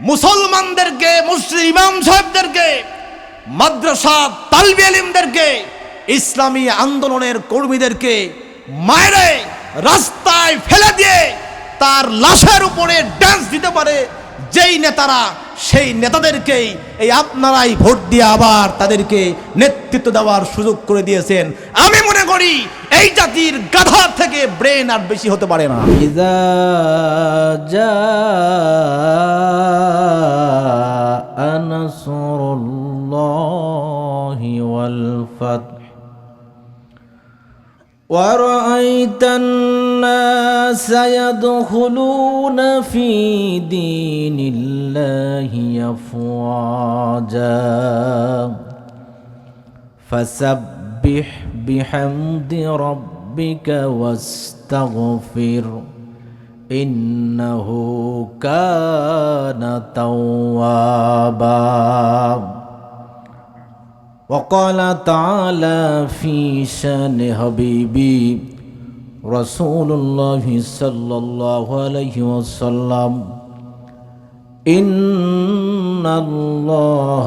মুসলমানদেরকে, মুসলিম ইমাম সাহেবদেরকে, মাদ্রাসা তালবে ইলমদেরকে, ইসলামী আন্দোলনের কর্মীদেরকে মায়েরে রাস্তায় ফেলে দিয়ে তার লাশের উপরে ড্যান্স দিতে পারে যেই নেতারা, সেই নেতাদেরকেই এই আপনারাই ভোট দিয়ে আবার তাদেরকে নেতৃত্ব দেওয়ার সুযোগ করে দিয়েছেন। আমি মনে করি এই জাতির গাধার থেকে ব্রেন আর বেশি হতে পারে না। ইযা জাআ নাসরুল্লাহি ওয়াল ফাতহ ورأيت الناس يدخلون في دين الله أفواجا فسبح بحمد ربك واستغفر إنه كان توابا وقال تعالى في شان حبيبي رسول الله صلى الله عليه وسلم إن الله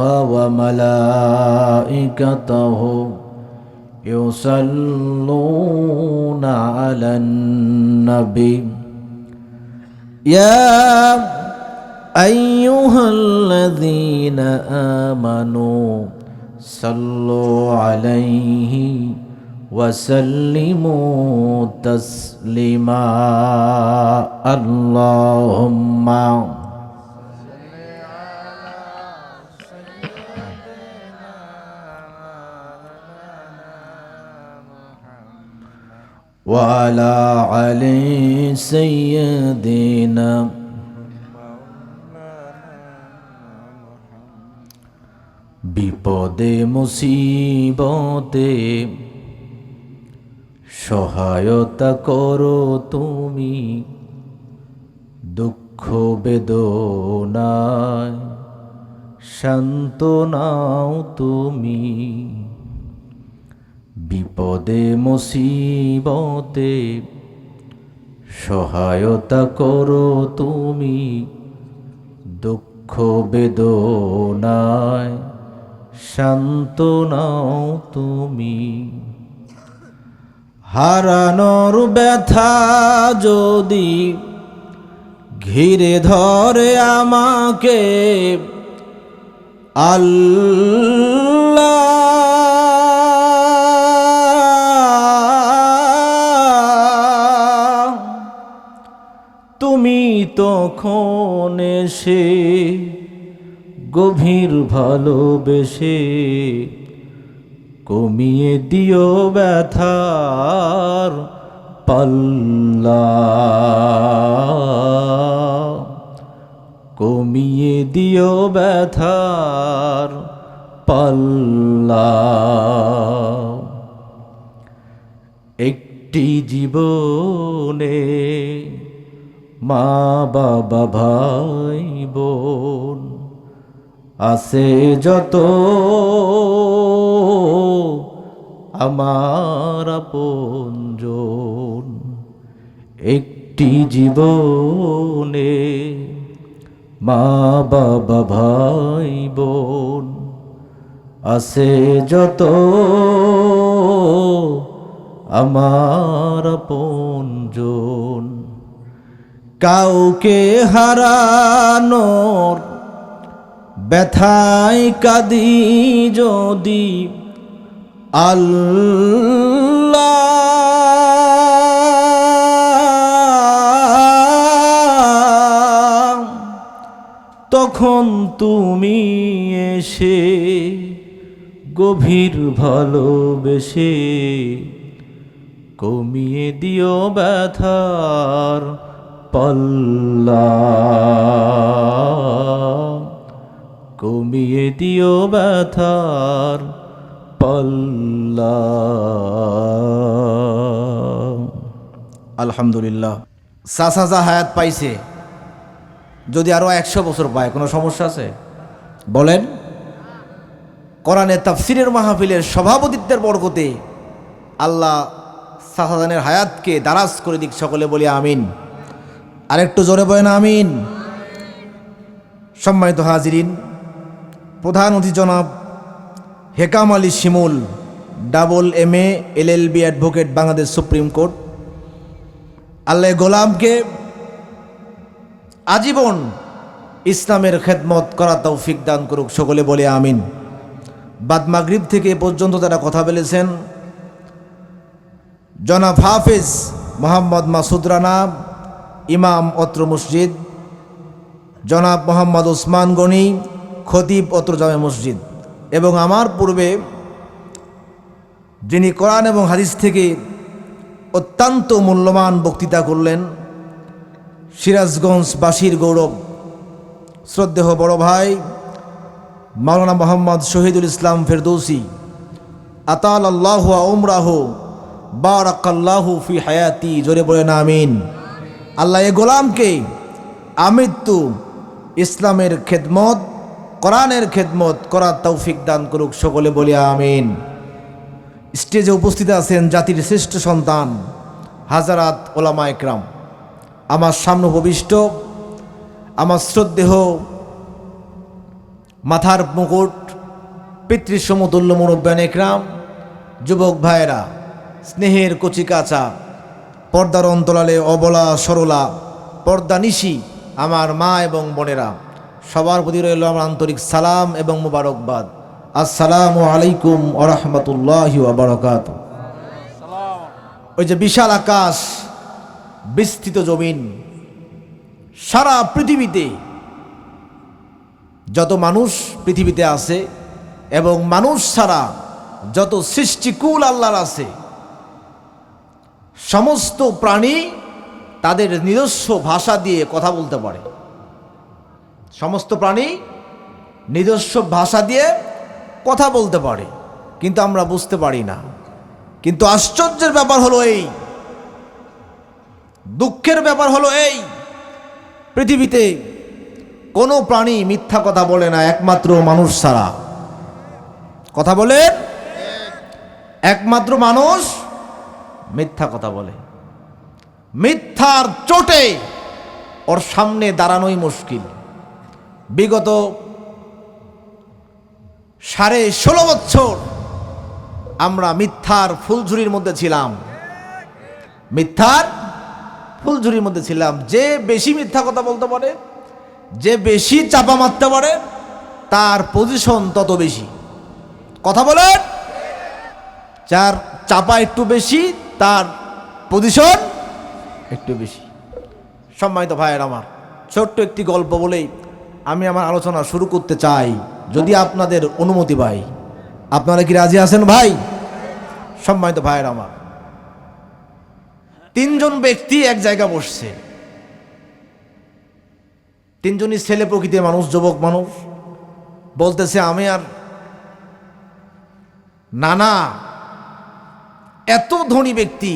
وملائكته يصلون على النبي يا أيها الذين آمنوا صلوا عليه وسلموا تسليما اللهم وعلى علي سيدنا বিপদে মুসিবতে সহায়তা করো তুমি, দুঃখ বেদনায় সান্ত্বনাও তুমি। বিপদে মুসিবতে সহায়তা করো তুমি, দুঃখ বেদনায় সান্ত্বনাও তুমি। হারানোর ব্যথা যদি ঘিরে ধরে আমাকে, আল্লাহ তুমি তখন এসে গভীর ভালোবেসে কমিয়ে দিও ব্যথার পাল্লা, কমিয়ে দিও ব্যথার পাল্লা। একটি জীবনে মা বাবা ভাই বোন আছে যত, আমার আপনজন। একটি জীবনে মা বাবা ভাই বোন আছে যত, আমার আপনজন। কাউকে হারানোর ব্যথায় কাঁদি যদি, আল্লাহ তখন তুমি এসে গভীর ভালোবেসে কমিয়ে দিও ব্যথার পাল্লা, কমিয়ে দিও ব্যথার পাল্লা। আলহামদুলিল্লাহ। চাচা হায়াত পাইছে, যদি আরো 100 বছর পায় কোনো সমস্যা আছে বলেন? কোরআনে তাফসিরের মাহফিলের সভাপতিত্বের বরকতে আল্লাহ চাচাজানের হায়াতকে দারাজ করে দিক, সকলে বলি আমিন। আরেকটু জোরে বলেন আমিন। সম্মানিত হাজিরিন, প্রধান অতিথি জনাব Hekam Ali Shimul, double MA LLB advocate, Bangladesh supreme court. Allah গোলামকে আজীবন ইসলামের খেদমত করা তৌফিক দান করুক, সকলে বলে আমিন। বাদ মাগরিব থেকে এ পর্যন্ত তারা কথা বলেছেন জনাব হাফেজ মোহাম্মদ মাসুদ রানা, ইমাম অত্র মসজিদ, জনাব মোহাম্মদ ওসমান গনি, খতিব অত্র জামে মসজিদ, এবং আমার পূর্বে যিনি কোরআন এবং হাদিস থেকে অত্যন্ত মূল্যবান বক্তৃতা করলেন, সিরাজগঞ্জবাসীর গৌরব, শ্রদ্ধেয় বড় ভাই মাওলানা মোহাম্মদ শহীদুল ইসলাম ফেরদৌসি, আতাল আল্লাহু উমরাহু বারাকাল্লাহু ফি হায়াতি, জোরে বলেন আমিন। আল্লাহ এ গোলামকে আমৃত্যু ইসলামের খেদমত, কোরআনের খেদমত করার তৌফিক দান করুক, সকলে বলে আমিন। স্টেজে উপস্থিত আছেন জাতির শ্রেষ্ঠ সন্তান হাজারাত ওলামা একরাম, আমার সামনে উপবিষ্ট আমার শ্রদ্ধেয় মাথার মুকুট, পিতৃসমতুল্য মুরব্বান একরাম, যুবক ভাইয়েরা, স্নেহের কচিকাচা, পর্দার অন্তরালে অবলা সরলা, পর্দা নিশি আমার মা এবং বোনেরা, সবার প্রতি রইল আমার আন্তরিক সালাম এবং মুবারকবাদ। আসসালামু আলাইকুম ওয়া রাহমাতুল্লাহি ওয়া বারাকাতুহু। ওই যে বিশাল আকাশ, বিস্তৃত জমিন, সারা পৃথিবীতে যত মানুষ পৃথিবীতে আছে এবং মানুষ ছাড়া যত সৃষ্টিকুল আল্লাহর আছে, সমস্ত প্রাণী তাদের নিজস্ব ভাষা দিয়ে কথা বলতে পারে। সমস্ত প্রাণী নিজস্ব ভাষা দিয়ে কথা বলতে পারে, কিন্তু আমরা বুঝতে পারি না। কিন্তু আশ্চর্যের ব্যাপার হলো এই, দুঃখের ব্যাপার হলো এই, পৃথিবীতে কোনো প্রাণী মিথ্যা কথা বলে না, একমাত্র মানুষ ছাড়া। কথা বলে, একমাত্র মানুষ মিথ্যা কথা বলে। মিথ্যার চোটে ওর সামনে দাঁড়ানোই মুশকিল। বিগত 16.5 বছর আমরা মিথ্যার ফুলঝুরির মধ্যে ছিলাম, মিথ্যার ফুলঝুরির মধ্যে ছিলাম। যে বেশি মিথ্যা কথা বলতে পারে, যে বেশি চাপা মারতে পারে, তার পজিশন তত বেশি। কথা বলেন, যার চাপা একটু বেশি, তার পজিশন একটু বেশি। সম্মানিত ভাইয়ের আমার, ছোট্ট একটি গল্প বলেই আমি আমার আলোচনা শুরু করতে চাই, যদি আপনাদের অনুমতি পাই। আপনারা কি রাজি আছেন ভাই? সম্মানিত ভাইয়ের আমার, 3 জন ব্যক্তি এক জায়গায় বসছে। 3 জনই ছেলে প্রকৃতির মানুষ, যুবক মানুষ। বলতেছে, আমি আর নানা এত ধনী ব্যক্তি,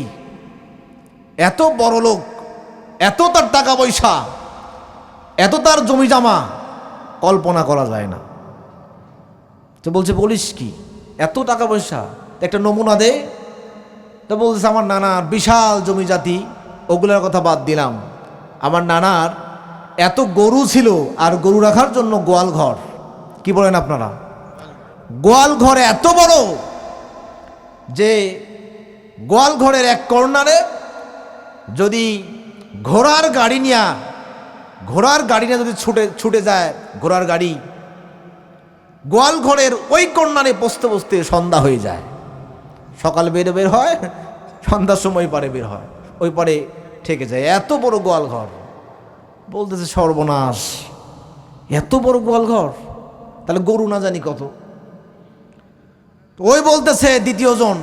এত বড় লোক, এত তার টাকা পয়সা, এত তার জমি জমা, কল্পনা করা যায় না। তো বলছে, বলিস কি, এত টাকা পয়সা? একটা নমুনা দে। তো বলছে, আমার নানার বিশাল জমি জাতি, ওগুলোর কথা বাদ দিলাম। আমার নানার এত গরু ছিল, আর গরু রাখার জন্য গোয়াল ঘর। কি বলেন আপনারা? গোয়াল ঘর এত বড় যে গোয়াল ঘরের এক কর্নারে যদি ঘোড়ার গাড়ি নিয়ে যদি ছুটে যায় ঘোড়ার গাড়ি, গোয়াল ঘরের ওই কর্নারে বসতে বসতে সন্ধ্যা হয়ে যায়। সকাল বের হয়, সন্ধ্যার সময় পারে বের হয়, ওই পারে ঠেকে যায়। এত বড় গোয়াল ঘর। বলতেছে, সর্বনাশ, এত বড় গোয়াল ঘর, তাহলে গরু না জানি কত। ওই বলতেছে দ্বিতীয় জন,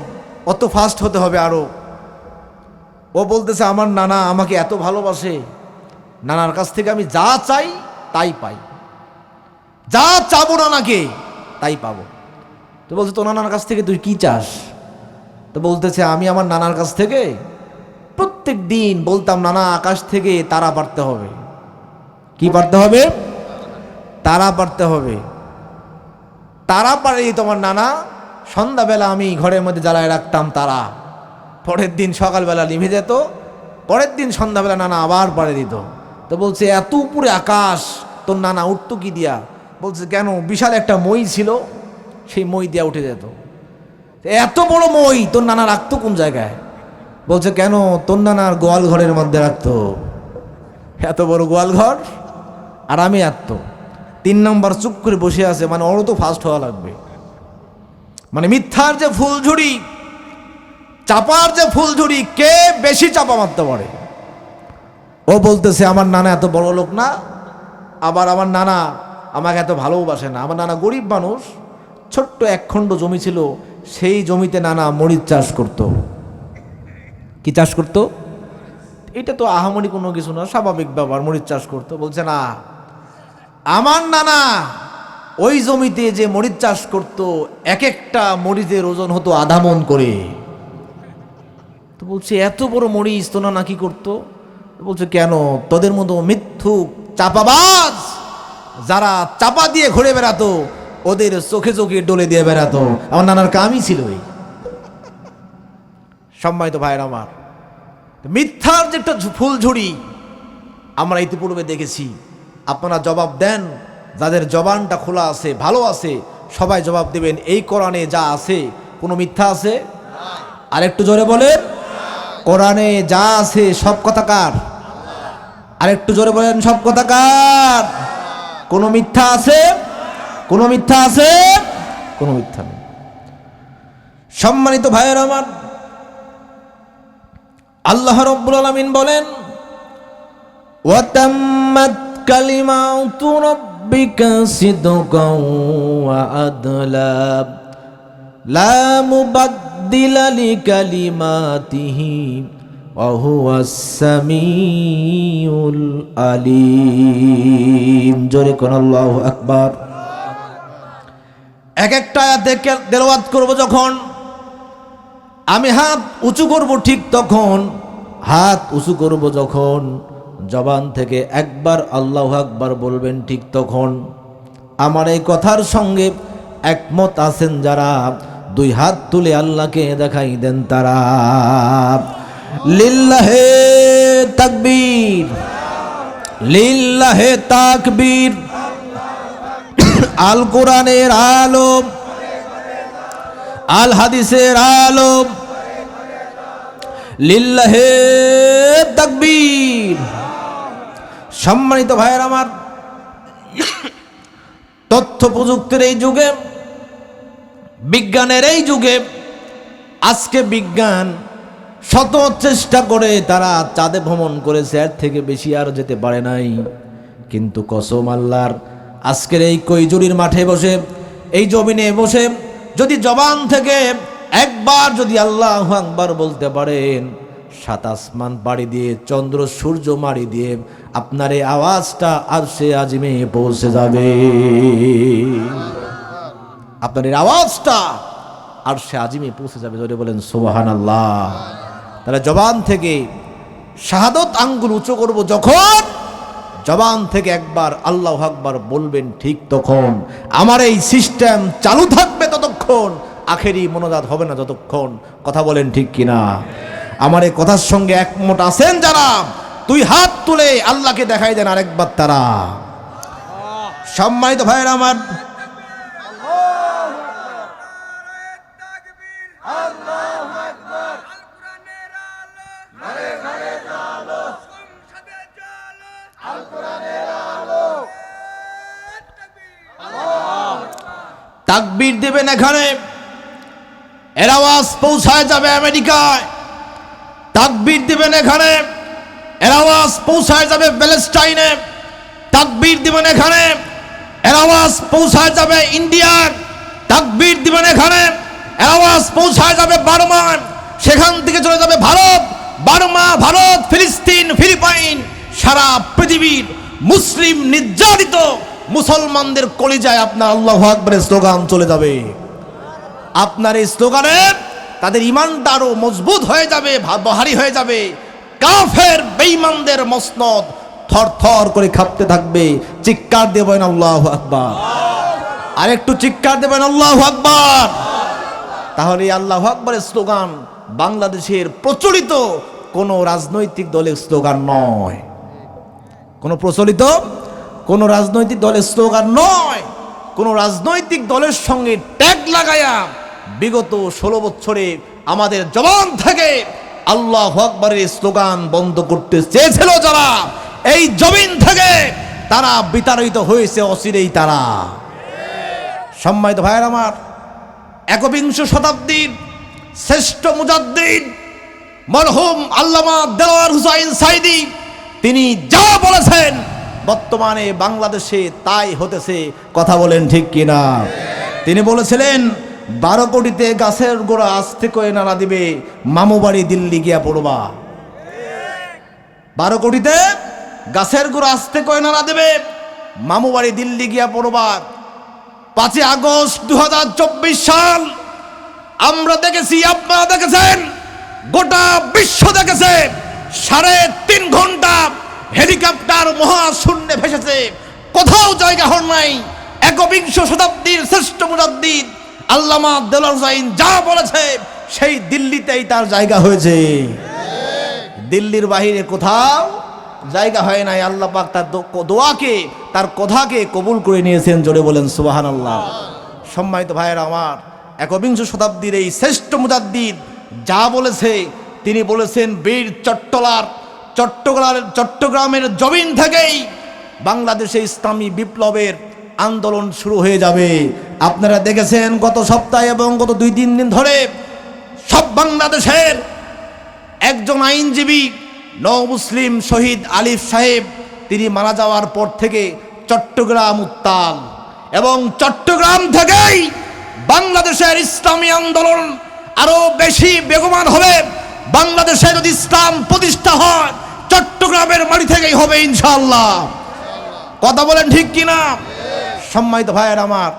অত ফাস্ট হতে হবে আরো। ও বলতেছে, আমার নানা আমাকে এত ভালোবাসে, নানার কাছ থেকে আমি যা চাই তাই পাই, যা চাবো নানাকে তাই পাবো। তো বলছে, তো নানার কাছ থেকে তুই কি চাস? তো বলতেছে, আমি আমার নানার কাছ থেকে প্রত্যেক দিন বলতাম, নানা আকাশ থেকে তারা পারতে হবে। কি পারতে হবে? তারা পারতে হবে। তারা পারে তোমার নানা, সন্ধ্যাবেলা আমি ঘরের মধ্যে জ্বালায় রাখতাম তারা, পরের দিন সকালবেলা নিভে যেত, পরের দিন সন্ধ্যাবেলা নানা আবার পাড়ে দিত। তো বলছে, এত উপরে আকাশ, তোর নানা উঠতো কি দিয়া? বলছে কেন, বিশাল একটা মই ছিল, সেই মই দিয়া উঠে যেত। এত বড় মই তোর নানা রাখতো কোন জায়গায়? বলছে কেন, তোর নানার গোয়াল ঘরের মধ্যে রাখতো। এত বড় গোয়াল ঘর, আর আমি আত্ম 3 নম্বর চুপ করে বসে আছে, মানে ওরও তো ফার্স্ট হওয়া লাগবে। মানে মিথ্যার যে ফুলঝুরি, চাপার যে ফুলঝুরি, কে বেশি চাপা মারতে পারে। ও বলতেছে আমার নানা এত বড় লোক না, আবার আমার নানা আমাকে এত ভালোবাসে না। আমার নানা গরিব মানুষ, ছোট্ট 1 খণ্ড জমি ছিল, সেই জমিতে নানা মরিচ চাষ করত। কি চাষ করত? এটা তো আহামরি কোনো কিছু না, স্বাভাবিক ব্যাপার, মরিচ চাষ করতো। বলছে না, আমার নানা ওই জমিতে যে মরিচ চাষ করত, এক একটা মরিচের ওজন হতো 1/2 মণ করে। তো বলছে এত বড় মরিচ তো নানা কি করতো? বলছে কেন, তোদের মতো মিথ্যুক চাপাবাজ যারা চাপা দিয়ে ঘুরে বেড়াতো, ওদের চোখে চোখে ডলে দিয়ে বেড়াতো। আমার নানার কামই ছিল এই। সম্মানিত ভাইয়ের আমার, মিথ্যার যে একটা ফুলঝুরি আমরা ইতিপূর্বে দেখেছি। আপনারা জবাব দেন, যাদের জবানটা খোলা আছে, ভালো আছে, সবাই জবাব দেবেন এই কোরআনে যা আছে কোনো মিথ্যা আছে? আর একটু জোরে বলেন, কোরআনে যা আছে সব কথা কার? আর একটু জোরে বলেন, সব কথা কার? কোনো মিথ্যা আছে? কোনো মিথ্যা আছে? কোনো মিথ্যা নেই। সম্মানিত ভাইয়ের আমার, আল্লাহ রাব্বুল আলামিন বলেন ওয়া তাম্মাত কালিমাতু রাব্বিকা সিদকাও ওয়া আদলা লা মুবাদদিলা লিকালিমাতিহি ওয়া হুয়াস সামিউল আলিম। জোরে কোন আল্লাহু আকবার। এক একটা আয়াত তেলাওয়াত করব যখন, আমি হাত উঁচু করব ঠিক তখন, হাত উঁচু করব যখন, জবান থেকে একবার আল্লাহু আকবার বলবেন ঠিক তখন। আমার এই কথার সঙ্গে একমত আছেন যারা, 2 হাত তুলে আল্লাহকে দেখাই দেন তারা। লিল্লাহে তাকবীর, লিল্লাহে তাকবীর। আল কোরআনের আলো, আল হাদিসের আলো, লিল্লাহে তাকবীর। সম্মানিত ভাইয়ের আমার, তথ্য প্রযুক্তির এই যুগে, বিজ্ঞানের এই যুগে, আজকে বিজ্ঞান শত চেষ্টা করে তারা চাঁদে ভ্রমণ করেছে, এর থেকে বেশি আর যেতে পারে নাই। কিন্তু কসম আল্লাহর, আজকের এই কৈজুরির মাঠে বসে, এই জমিনে বসে যদি জবান থেকে একবার যদি আল্লাহু আকবার বলতে পারেন, 7 আসমান পাড়ি দিয়ে, চন্দ্র সূর্য মারি দিয়ে আপনার এই আওয়াজটা আরশে আজিমে পৌঁছে যাবে। আপনার এই আওয়াজটা আরশে আজিমে পৌঁছে যাবে। যদি বলেন সুবহানাল্লাহ। তাহলে জবান থেকে শাহাদত আঙ্গুল উঁচু করব যখন, জবান থেকে একবার আল্লাহু আকবার বলবেন ঠিক তখন। আমার এই সিস্টেম চালু থাকবে ততক্ষণ, আখেরি মোনাজাত হবে না যতক্ষণ। কথা বলেন ঠিক কিনা? আমার এই কথার সঙ্গে একমত আছেন যারা, 2 হাত তুলে আল্লাহকে দেখাই দেন আরেকবার তারা। সম্মানিত ভাইয়ের আমার, তাকবীর দেবেন এখানে, এর আওয়াজ পৌঁছায় যাবে আমেরিকায়। তাকবীর দিবেন এখানে, এর আওয়াজ পৌঁছায় যাবে প্যালেস্টাইনে। তাকবীর দিবেন এখানে, এর আওয়াজ পৌঁছায় যাবে ইন্ডিয়ার। তাকবীর দিবেন এখানে, এর আওয়াজ পৌঁছায় যাবে বার্মায়। সেখান থেকে চলে যাবে ভারত, বার্মা, ভারত, ফিলিস্তিন, ফিলিপাইন, সারা পৃথিবীর মুসলিম নির্যাতিত মুসলমানদের কলিজায় আপনার আল্লাহু আকবারের স্লোগান চলে যাবে। আপনার এই স্লোগানে তাদের ঈমানটা আরো মজবুত হয়ে যাবে, ভারী হয়ে যাবে। কাফের বেঈমানদের মসনদ থরথর করে কাঁপতে থাকবে। চিৎকার দেবেন আল্লাহু আকবার। আর একটু চিৎকার দেবেন আল্লাহু আকবার। তাহলে আল্লাহু আকবারের স্লোগান বাংলাদেশের প্রচলিত কোন রাজনৈতিক দলের স্লোগান নয়, কোন প্রচলিত কোনো রাজনৈতিক দলের স্লোগান নয়, কোনো রাজনৈতিক দলের সঙ্গে ট্যাগ লাগায়া বিগত 16 বছরে আমাদের জবান থেকে আল্লাহু আকবারের স্লোগান বন্ধ করতে চেয়েছিল যারা, এই জমিন থেকে তারা বিতাড়িত হয়েছে অচিরেই তারা। সম্মানিত ভাইয়ের আমার, একবিংশ শতাব্দীর শ্রেষ্ঠ মুজাদ্দিদ মরহুম আল্লামা দেলোয়ার হোসাইন সাঈদী তিনি যা বলেছেন বর্তমানে বাংলাদেশে তাই হতেছে। কথা বলেন ঠিক কিনা? তিনি বলেছিলেন 12 কোটিতে গাছের গোড়া আস্তে করে নাড়া দিবে, মামু বাড়ি দিল্লি গিয়া পড়বা। 12 কোটিতে গাছের গোড়া আস্তে করে নাড়া দেবে, মামু বাড়ি দিল্লি গিয়া পড়বা। 5 আগস্ট 2024 সাল আমরা দেখেছি, আপনারা দেখেছেন, গোটা বিশ্ব দেখেছে, 3.5 ঘন্টা হেলিকপ্টার মহাশূন্যে ভেসেছে, কোথাও জায়গা হল নাই। একবিংশ শতাব্দীর শ্রেষ্ঠ মুজাদ্দিদ আল্লামা দেলোয়ার হোসাইন যা বলেছে সেই দিল্লিতেই তার জায়গা হয়েছে, দিল্লির বাহিরে কোথাও জায়গা হয় নাই। আল্লাহ পাক তার দোয়াকে, তার কথাকে কবুল করে নিয়েছেন। জোরে বলেন সুবহানাল্লাহ। সম্মানিত ভাইয়েরা আমার, একবিংশ শতাব্দীর এই শ্রেষ্ঠ মুজাদ্দিদ যা বলেছে, তিনি বলেছেন বীর চট্টগ্রামের জমিন থেকেই বাংলাদেশে ইসলামী বিপ্লবের আন্দোলন শুরু হয়ে যাবে। আপনারা দেখেছেন গত সপ্তাহে এবং গত 2-3 দিন ধরে সব বাংলাদেশের একজন আইনজীবী নও মুসলিম শহীদ আলিফ সাহেব তিনি মারা যাওয়ার পর থেকে চট্টগ্রাম উত্তাল, এবং চট্টগ্রাম থেকেই বাংলাদেশের ইসলামী আন্দোলন আরো বেশি বেগবান হবে। বাংলাদেশে যদি ইসলাম প্রতিষ্ঠা হয় চট্টগ্রামের মাটি থেকেই হবে ইনশাআল্লাহ। কথা বলেন ঠিক কিনা? সম্মানিত ভাইয়ের আমার,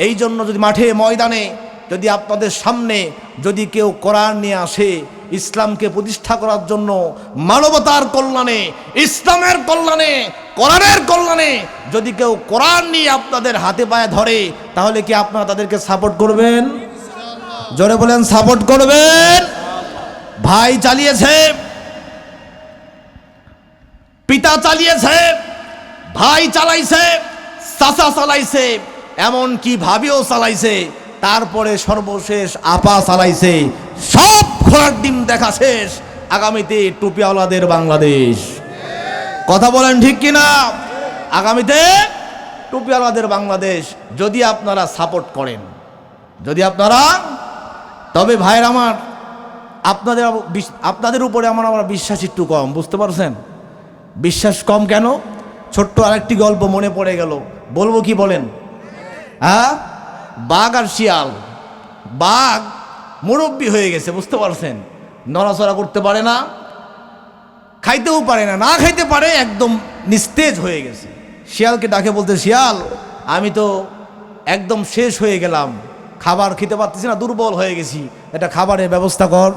এই জন্য যদি মাঠে ময়দানে যদি আপনাদের সামনে যদি কেউ কোরআন নিয়ে আসে ইসলামকে প্রতিষ্ঠা করার জন্য, মানবতার কল্যাণে, ইসলামের কল্যাণে, কোরআনের কল্যাণে যদি কেউ কোরআন নিয়ে আপনাদের হাতে পায়ে ধরে, তাহলে কি আপনারা তাদেরকে সাপোর্ট করবেন? জোরে বলেন সাপোর্ট করবেন। ভাই চালিয়েছে, পিতা চালিয়েছে, ভাই চালাইছে, চাচা চালাইছে, এমন কি ভাবিও চালাইছে, তারপরে সর্বশেষ আপা চালাইছে। সব ঘোড়ার ডিম দেখা শেষ, আগামীতে টুপিওয়ালাদের বাংলাদেশ। কথা বলেন ঠিক কিনা? আগামীতে টুপিওয়ালাদের বাংলাদেশ যদি আপনারা সাপোর্ট করেন, যদি আপনারা, তবে ভাইয়ের আমার, আপনাদের উপরে আমার বিশ্বাস একটু কম। বুঝতে পারছেন? বিশ্বাস কম কেন? ছোট্ট আরেকটি গল্প মনে পড়ে গেল, বলবো কি বলেন? হ্যাঁ, বাঘ আর শিয়াল। বাঘ মুরব্বী হয়ে গেছে, বুঝতে পারছেন, নড়াচড়া করতে পারে না, খাইতেও পারে না, না খাইতে পারে, একদম নিস্তেজ হয়ে গেছে। শিয়ালকে ডাকে বলতে, শিয়াল আমি তো একদম শেষ হয়ে গেলাম, খাবার খেতে পারতেছি না, দুর্বল হয়ে গেছি, এটা খাবারের ব্যবস্থা কর।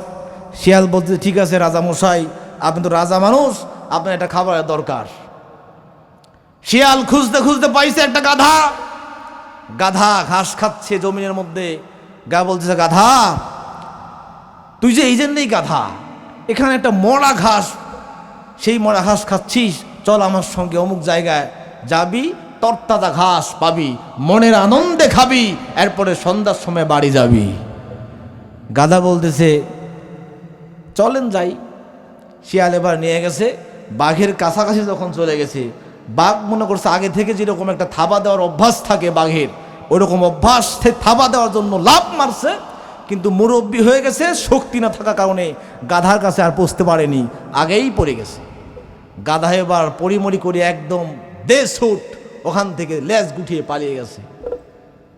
শিয়াল বলতে, ঠিক আছে রাজা মশাই, আপনি তো রাজা মানুষ, আপনার একটা খাবারের দরকার। শিয়াল খুঁজতে খুঁজতে পাইছে একটা গাধা। গাধা ঘাস খাচ্ছে জমিনের মধ্যে। গা বলতেছে, গাধা তুই যে এই জন্যই গাধা, এখানে একটা মরা ঘাস, সেই মরা ঘাস খাচ্ছিস, চল আমার সঙ্গে অমুক জায়গায় যাবি, তরতাজা ঘাস পাবি, মনের আনন্দে খাবি, এরপরে সন্ধ্যার সময় বাড়ি যাবি। গাধা বলতেছে, চলেন যাই। শিয়াল এবার নিয়ে গেছে, বাঘের কাছাকাছি যখন চলে গেছে, বাঘ মনে করছে আগে থেকে যেরকম একটা থাবা দেওয়ার অভ্যাস থাকে বাঘের, ওইরকম অভ্যাস থাবা দেওয়ার জন্য লাফ মারছে, কিন্তু মুরব্বী হয়ে গেছে, শক্তি না থাকার কারণে গাধার কাছে আর পৌঁছতে পারেনি, আগেই পড়ে গেছে। গাধা এবার পরিমরি করে একদম দেশহুট ওখান থেকে লেজ গুটিয়ে পালিয়ে গেছে।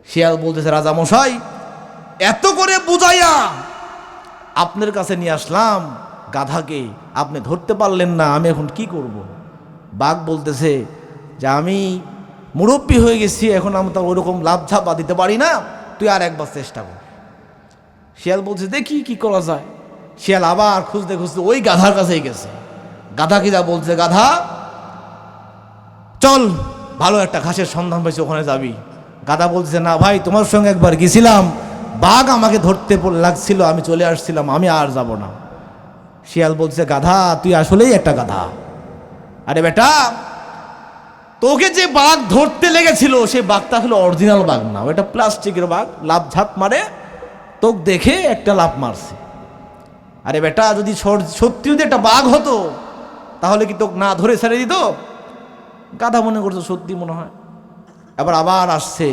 শিয়াল বলতেছে, রাজা মশাই এত করে বুঝাইয়া আপনার কাছে নিয়ে আসলাম গাধাকে, আপনি ধরতে পারলেন না, আমি এখন কি করব? বাঘ বলতেছে যে আমি মুরব্বী হয়ে গেছি, এখন আমি তো ওইরকম লাভ ঝাপা দিতে পারি না, তুই আর একবার চেষ্টা কর। শিয়াল বলছে, দেখি কি করা যায়। শিয়াল আবার খুঁজতে খুঁজতে ওই গাধার কাছেই গেছে। গাধা কি যা বলছে, গাধা চল, ভালো একটা ঘাসের সন্ধান পাইছে, ওখানে যাবি। গাধা বলছে, না ভাই, তোমার সঙ্গে একবার গেছিলাম, বাঘ আমাকে ধরতে লাগছিল, আমি চলে আসছিলাম, আমি আর যাব না। শিয়াল বলছে, গাধা তুই আসলেই একটা গাধা। আরে বেটা, তোকে যে বাঘ ধরতে লেগেছিল সেই বাঘটা হলো অরিজিনাল বাঘ না, ওটা প্লাস্টিকের বাঘ, লাভ ঝাপ মারে, তোকে দেখে একটা লাভ মারছে। আরে বেটা, যদি সত্যি যদি একটা বাঘ হতো তাহলে কি তোকে না ধরে ছেড়ে দিত? গাধা মনে করছো সত্যি মনে হয়। আবার আসছে,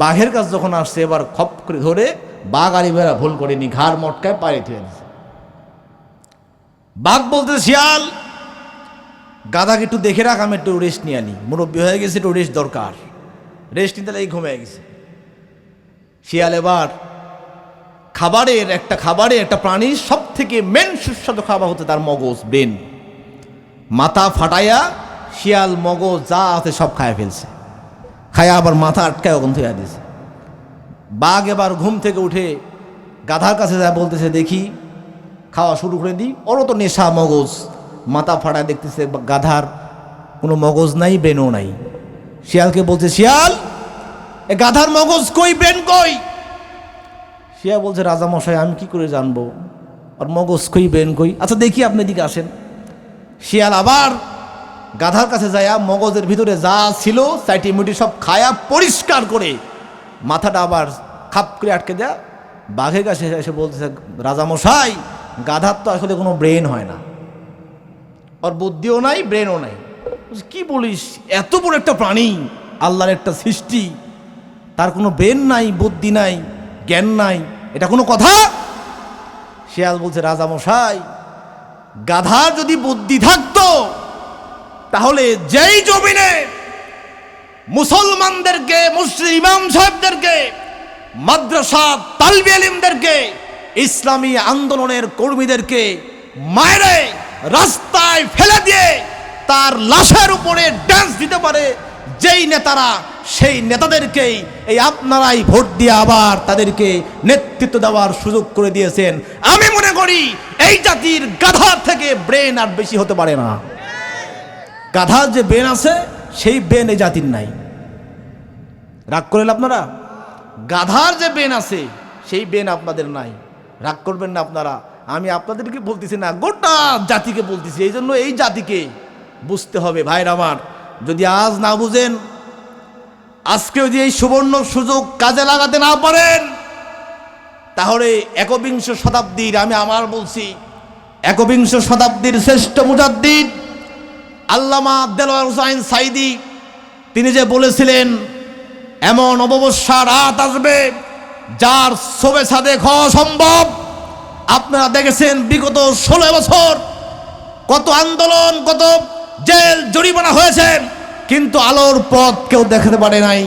বাঘের কাছে যখন আসছে এবার খপ করে ধরে, বাঘ আলি বেড়া ভুল করেনি, ঘাড় মটকায় পায়ে ধুয়ে দিচ্ছে। বাঘ বলতে শিয়াল, গাধাকে একটু দেখে রাখ, আমি একটু রেস্ট নিয়ে আনি, মুরব্বী হয়ে গেছে, একটু রেস্ট দরকার, রেস্ট নিতে এই ঘুমিয়ে গেছে। শিয়াল এবার খাবারে একটা প্রাণীর সব থেকে মেন সুস্বাদু খাবার হতে তার মগজ, ব্রেন, মাথা ফাটাইয়া শিয়াল মগজ যা আছে সব খায় ফেলছে, খায়া আবার মাথা আটকায় ওখান থেকে দিয়েছে। বাঘ এবার ঘুম থেকে উঠে গাধার কাছে যা বলতেছে, দেখি খাওয়া শুরু করে দিই। ওরও তো নেশা, মগজ, মাথা ফাটায় দেখতেছে গাধার কোনো মগজ নাই, ব্রেনও নাই। শিয়ালকে বলছে, শিয়াল এ গাধার মগজ কই, ব্রেন কই? শিয়াল বলছে, রাজা মশাই আমি কি করে জানবো আর মগজ কই ব্রেন কই? আচ্ছা দেখি, আপনি এদিকে আসেন। শিয়াল আবার গাধার কাছে যায়, মগজের ভিতরে যা ছিল চাইটি মুটি সব খায়া পরিষ্কার করে মাথাটা আবার খাপ করে আটকে দেয়া। বাঘের কাছে এসে বলতেছে, রাজা মশাই গাধার তো আসলে কোনো ব্রেন হয় না, ওর বুদ্ধিও নাই, ব্রেনও নাই। কি বলিস, এত বড় একটা প্রাণী, আল্লাহর একটা সৃষ্টি, তার কোনো ব্রেন নাই, বুদ্ধি নাই, জ্ঞান নাই, এটা কোনো কথা? শিয়াল বলছে, রাজা মশাই গাধার যদি বুদ্ধি থাকতো তাহলে যেই জমিনে মুসলমানদেরকে, মুসলিম ইমাম সাহেবদেরকে, মাদ্রাসা তালবে ইলমদেরকে, ইসলামী আন্দোলনের কর্মীদেরকে মায়েরে রাস্তায় ফেলে দিয়ে তার লাশের উপরে ড্যান্স দিতে পারে যেই নেতারা, সেই নেতাদেরকেই এই আপনারাই ভোট দিয়ে আবার তাদেরকে নেতৃত্ব দেওয়ার সুযোগ করে দিয়েছেন। আমি মনে করি এই জাতির গাধার থেকে ব্রেন আর বেশি হতে পারে না। গাধার যে ব্রেন আছে সেই ব্রেন এই জাতির নাই। রাগ করলেন আপনারা? গাধার যে ব্রেন আছে সেই ব্রেন আপনাদের নাই, রাগ করবেন না আপনারা। আমি আপনাদেরকে বলতেছি না, গোটা জাতিকে বলতেছি। এই জন্য এই জাতিকে বুঝতে হবে ভাইরা আমার। যদি আজ না বুঝেন, আজকে যদি এই সুবর্ণ সুযোগ কাজে লাগাতে না পারেন, তাহলে একবিংশ শতাব্দীর, আমি আমার বলছি, একবিংশ শতাব্দীর শ্রেষ্ঠ মুজাদ্দিদ আল্লামা দেলোয়ার হোসাইন সাইদি তিনি যে বলেছিলেন, এমন অমাবস্যা রাত আসবে যার শোবে ছাদে খাওয়া সম্ভব। আপনারা দেখেছেন বিগত 16 বছর কত আন্দোলন, কত জেল জরিমানা হয়েছে, কিন্তু আলোর পথ কেউ দেখাতে পারে নাই।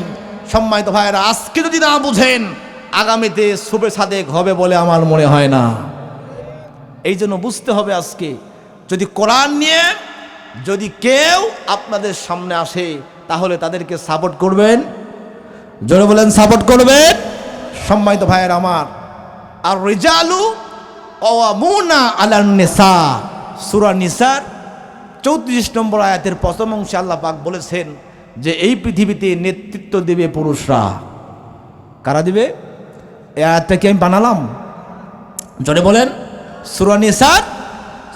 সম্মানিত ভাইয়েরা, আজকে যদি না বুঝেন, আগামীতে শোবে ছাদে হবে বলে আমার মনে হয় না। এই জন্য বুঝতে হবে, আজকে যদি কোরআন নিয়ে যদি কেউ আপনাদের সামনে আসে তাহলে তাদেরকে সাপোর্ট করবেন। জোরে বলেন, সাপোর্ট করবেন। সম্মানিত ভাইয়ের আমার, আর রিজালু কাওয়ামুনা আলান নিসা, সূরা নিসার 34 নম্বর আয়াতের প্রথম অংশে আল্লাহ পাক বলেছেন যে এই পৃথিবীতে নেতৃত্ব দেবে পুরুষরা। কারা দিবে? এই আয়াতটা কি আমি বানালাম? জোরে বলেন। সূরা নিসার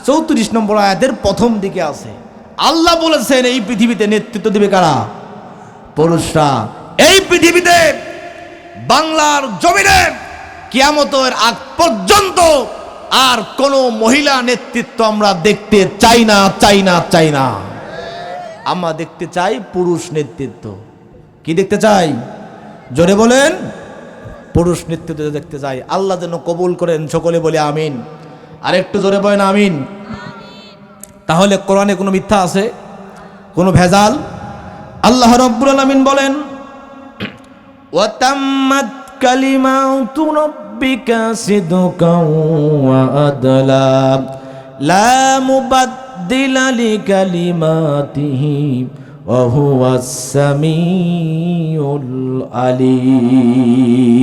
34 নম্বর আয়াতের প্রথম দিকে আছে, আল্লাহ বলেছেন এই পৃথিবীতে নেতৃত্ব দেবে কারা? পুরুষরা। এই পৃথিবীতে বাংলার জমিনে কিয়ামতের আগ পর্যন্ত আর কোনো মহিলা নেতৃত্ব আমরা দেখতে চাই না, চাই না, চাই না। আমরা দেখতে চাই পুরুষ নেতৃত্ব। কি দেখতে চাই? জোরে বলেন। পুরুষ নেতৃত্ব দেখতে চাই। আল্লাহ যেন কবুল করেন, সকলে বলে আমিন। আর একটু জোরে বলেন আমিন। তাহলে কোরআনে কোনো মিথ্যা আছে? কোনো ভেজাল? আল্লাহ রাব্বুল আলামিন বলেন, ওয়া তাম্মাত কালিমাতু রাব্বিকা সিদকাও ওয়া আদলা লা মুবাদদিলা লিকালিমাতিহি ওয়া হুয়াস সামিউল আলিম।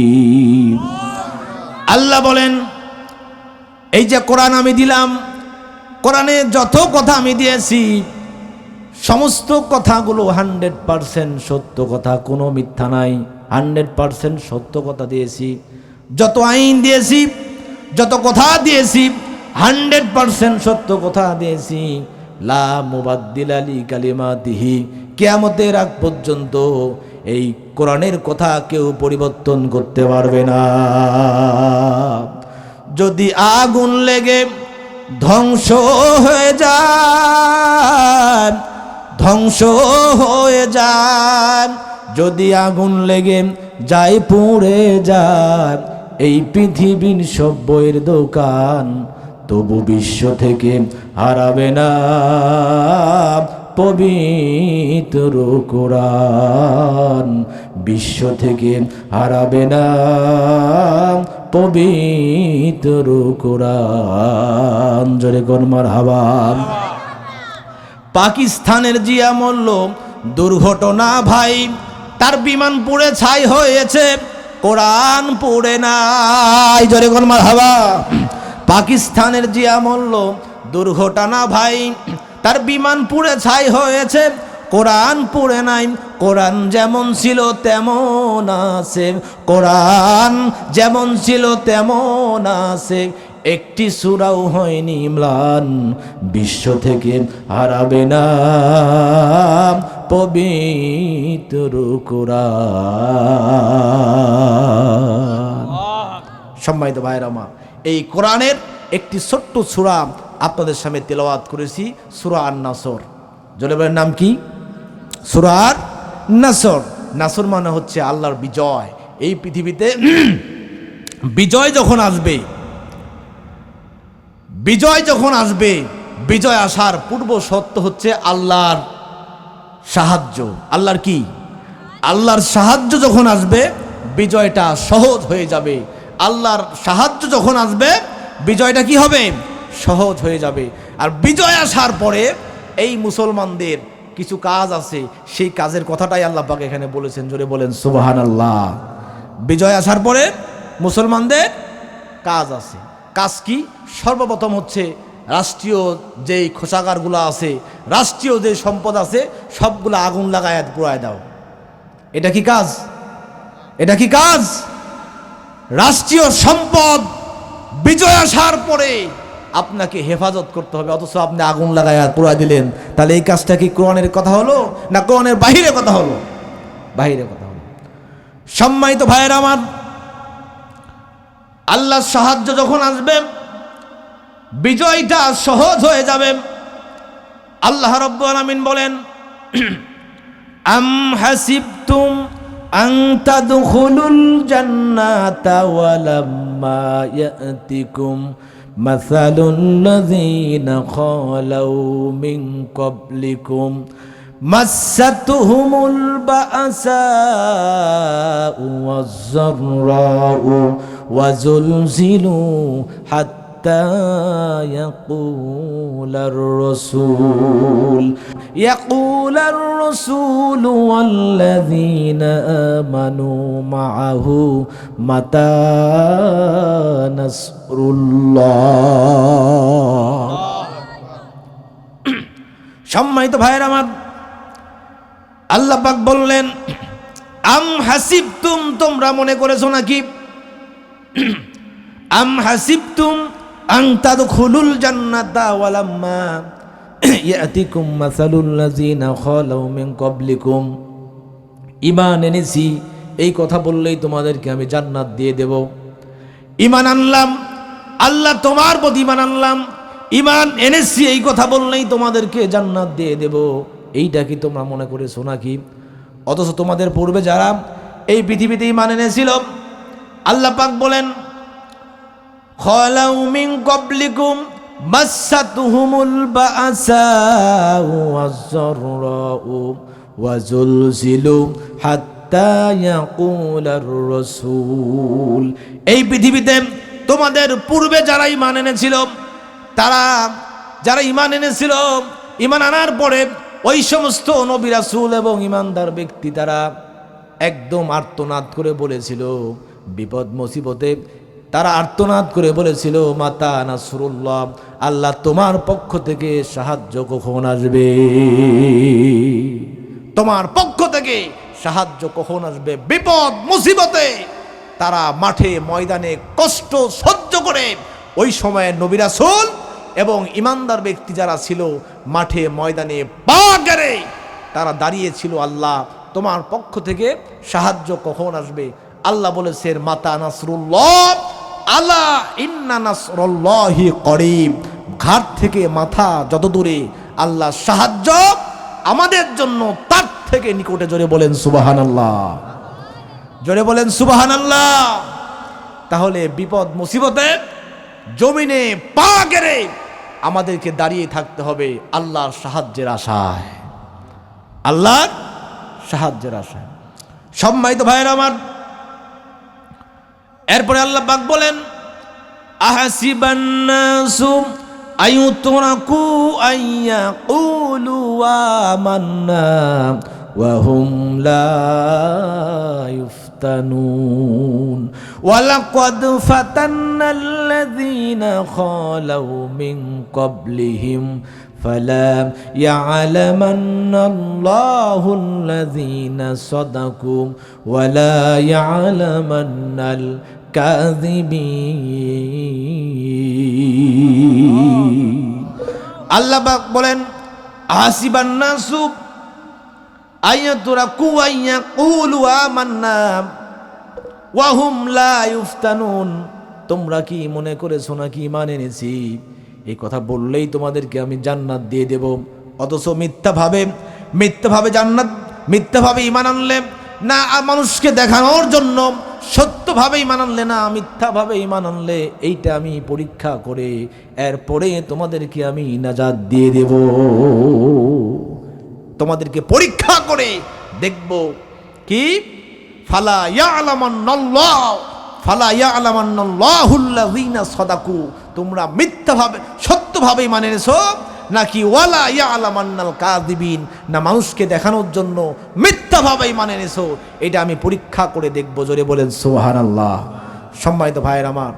আল্লাহ বলেন, এই যে কোরআন আমি দিলাম, কোরআনে যত কথা আমি দিয়েছি সমস্ত কথাগুলো 100% সত্য কথা, কোনো মিথ্যা নাই। 100% সত্য কথা দিয়েছি। যত আইন দিয়েছি, যত কথা দিয়েছি, 100% সত্য কথা দিয়েছি। লা মুবাদদিলা লিকালিমাতিহি, কিয়ামতের আগ পর্যন্ত এই কোরআনের কথা কেউ পরিবর্তন করতে পারবে না। যদি আগুন লেগে ধ্বংস হয়ে যায়, ধ্বংস হয়ে যায়, যদি আগুন লেগে যায় পুড়ে যায় এই পৃথিবীর সব বইয়ের দোকান, তবু বিশ্ব থেকে হারাবে না পবিত্র কোরআন। বিশ্ব থেকে হারাবে না পবিত্র কোরআন। জোরে কোন মারহাবা। পাকিস্তানের জিয়া মল্ল দুর্ঘটনা ভাই, তার বিমান পুড়ে ছাই হয়েছে, কোরআন পুড়ে নাই। জোরে কোন মারহাবা। পাকিস্তানের জিয়া মল্ল দুর্ঘটনা ভাই, তার বিমান পুড়ে ছাই হয়েছে, কোরআন পুড়ে নাই। কোরআন যেমন ছিল তেমন আছে, কোরআন যেমন ছিল তেমন আছে, একটি সূরাও হয়নি ম্লান। বিশ্ব থেকে হারাবে না পবিত্র কোরআন। সম্মানিত ভাইরা আমার, এই কোরআনের একটি ছোট্ট সূরা আপনাদের সামনে তেলাওয়াত করেছি, সূরা আন-নাসর। জোরে বলেন নাম কি? সূরা আন-নাসর। নাসর মানে হচ্ছে আল্লাহর বিজয়। এই পৃথিবীতে বিজয় যখন আসবে, বিজয় যখন আসবে, বিজয় আসার পূর্ব শর্ত হচ্ছে আল্লাহর সাহায্য। আল্লাহর কি? আল্লাহর সাহায্য যখন আসবে বিজয়টা সহজ হয়ে যাবে। আল্লাহর সাহায্য যখন আসবে বিজয়টা কি হবে? সহজ হয়ে যাবে। আর বিজয় আসার পরে এই মুসলমানদের কিছু কাজ আছে, সেই কাজের কথাটাই আল্লাহ পাক এখানে বলেছেন। জোরে বলেন সুবহানাল্লাহ। বিজয় আসার পরে মুসলমানদের কাজ আছে। কাজ কি? সর্বপ্রথম হচ্ছে রাষ্ট্রীয় যেই খোঁচাগারগুলো আছে, রাষ্ট্রীয় যে সম্পদ আছে সবগুলো আগুন লাগায় পুড়ায় দাও। এটা কি কাজ? এটা কি কাজ? রাষ্ট্রীয় সম্পদ বিজয় আসার পরে আপনাকে হেফাজত করতে হবে, অথচ আপনি আগুন লাগায় পুড়ায় দিলেন। তাহলে এই কাজটা কি কোরআনের কথা হলো না কোরআনের বাহিরে কথা হলো? বাহিরে কথা হলো। সম্মানিত ভাইয়েরা আমার, আল্লাহর সাহায্য যখন আসবে বিজয়টা সহজ হয়ে যাবে। আল্লাহ রাব্বুল আলামিন বলেন, আম হাসিবতুম আন তাদখুলুল জান্নাতা ওয়ালাম্মা ইয়াতিকুম মাসালুল লাযীনা খালাউ মিন ক্বাবলিকুম মাসাতুহুমুল বা'সাউ ওয়াজ-যাররাউ ওয়াজুলজিলু হাত্তা ইয়াকুলার রাসূল ওয়াল্লাযীনা আমানু মা'আহু মাতা নাসরুল্লাহ। সম্মানিত ভাইয়েরা আমার, আল্লাহ পাক বললেন, আম হাসিবতুম, তোমরা মনে করেছো নাকি? আম হাসিবতুম আন তাদখুলুল জান্নাতা ওয়ালাম্মা ইয়াতিকুম মাসালুল লাযীনা খালাউ মিন ক্বাবলিকুম। ঈমান এনেছি এই কথা বললেই তোমাদেরকে আমি জান্নাত দিয়ে দেব। ঈমান আনলাম, আল্লাহ তোমার প্রতি ঈমান আনলাম, ঈমান এনেছি এই কথা বললেই তোমাদেরকে জান্নাত দিয়ে দেব। এইটা কি তোমরা মনে করেছো নাকি? অথচ তোমাদের পূর্বে যারা এই পৃথিবীতে ঈমান এনেছিল, আল্লাহ পাক বলেন, খালাউ মিন ক্বাবলিকুম মাসাতুহুমুল বা'সাউ ওয়াজ-যাররাউ ওয়াজুলজিলু হাত্তা ইয়াকুলার রাসূল। এই পৃথিবীতে তোমাদের পূর্বে যারা ঈমান এনেছিল, তারা যারা ঈমান এনেছিল, ঈমান আনার পরে ওই সমস্ত নবী রাসূল এবং ঈমানদার ব্যক্তি তারা একদম আর্তনাদ করে বলেছিল, বিপদ মুসিবতে তারা আর্তনাদ করে বলেছিল, মাতা নাসরুল্লাহ, আল্লাহ তোমার পক্ষ থেকে সাহায্য কখন আসবে? তোমার পক্ষ থেকে সাহায্য কখন আসবে? বিপদ মুসিবতে তারা মাঠে ময়দানে কষ্ট সহ্য করে ওই সময়ে নবী রাসূল এবং ঈমানদার ব্যক্তি যারা ছিল মাঠে ময়দানে পা গেড়ে তারা দাঁড়িয়েছিল, আল্লাহ তোমার পক্ষ থেকে সাহায্য কখন আসবে? আল্লাহ বলেছেন মাতা নাসরুল্লাহ, আলা ইন্না নাসরুল্লাহি করিব। ঘাট থেকে মাথা যত দূরে, আল্লাহ সাহায্য আমাদের জন্য তার থেকে নিকটে। জোরে বলেন সুবহানাল্লাহ, জোরে বলেন সুবহানাল্লাহ। তাহলে বিপদ মুসিবতে জমিনে পা গেড়ে আমাদেরকে দাঁড়িয়ে থাকতে হবে আল্লাহর সাহায্যের আশায়, আল্লাহর সাহায্যের আশায়। সম্মানিত ভাইয়েরা আমার, এরপরে আল্লাহ পাক বলেন আহাসিবান নাসু আইয়ুতরাকু আইয়াকুলু আমান্না ওয়া হুম লা ইফতানুন ওয়ালাকাদ ফাতান্নাল্লাযীনা খালাউ মিন ক্বাবলিহিম ফালা ইয়ালামান্নাল্লাহুল্লাযীনা সাদাকু ওয়ালা ইয়ালামান্নাল কাযিবিন। আল্লাহ পাক বলেন আহাসিবান নাসু আইয়াতুরাকু আইয়াকুলু আমান্না ওয়া হুম লা ইফতানুন। তোমরা কি মনে করেছো নাকি ঈমান এনেছি, এই কথা বললেই তোমাদেরকে আমি জান্নাত দিয়ে দেব, অথচ মিথ্যাভাবে জান্নাত, মিথ্যাভাবে ঈমান আনলে না মানুষকে দেখানোর জন্য, সত্যভাবে ঈমান আনলে না মিথ্যাভাবে ঈমান আনলে, এইটা আমি পরীক্ষা করে এরপরে তোমাদেরকে আমি নাজাত দিয়ে দেব। তোমাদেরকে পরীক্ষা করে দেখব কি ফালা ইয়ালামান্নাল্লাহুল্লাযীনা সাদাকু, তোমরা মিথ্যাভাবে সত্যভাবে ঈমান এনেছো নাকি ওয়ালা ইয়ালামান্নাল কাযিবিন, না মানুষকে দেখানোর জন্য মিথ্যাভাবে ঈমান এনেছো, এটা আমি পরীক্ষা করে দেখব। জোরে বলেন সুবহানাল্লাহ। সম্মানিত ভাইয়ের আমার,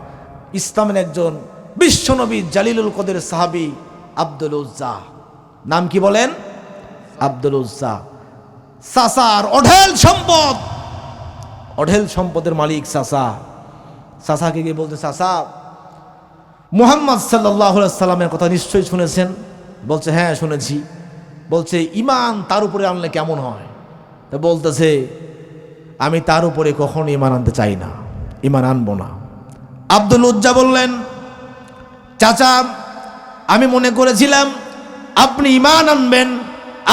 ইসলামের একজন বিশ্বনবী জালিলুল কদর সাহাবী আব্দুল উজ্জা, নাম কি বলেন? আব্দুল উজ্জা। চাচার অঢেল সম্পদ, অঢেল সম্পদের মালিক চাচা। চাচাকে গিয়ে বলতে, চাচা মুহাম্মদ সাল্লাল্লাহু আলাইহি সাল্লামের কথা নিশ্চয়ই শুনেছেন? বলছে হ্যাঁ শুনেছি। বলছে ঈমান তার উপরে আনলে কেমন হয়? তা বলতেছে আমি তার উপরে কখনো ঈমান আনতে চাই না, ঈমান আনবো না। আব্দুল উজ্জা বললেন, চাচা আমি মনে করেছিলাম আপনি ঈমান আনবেন,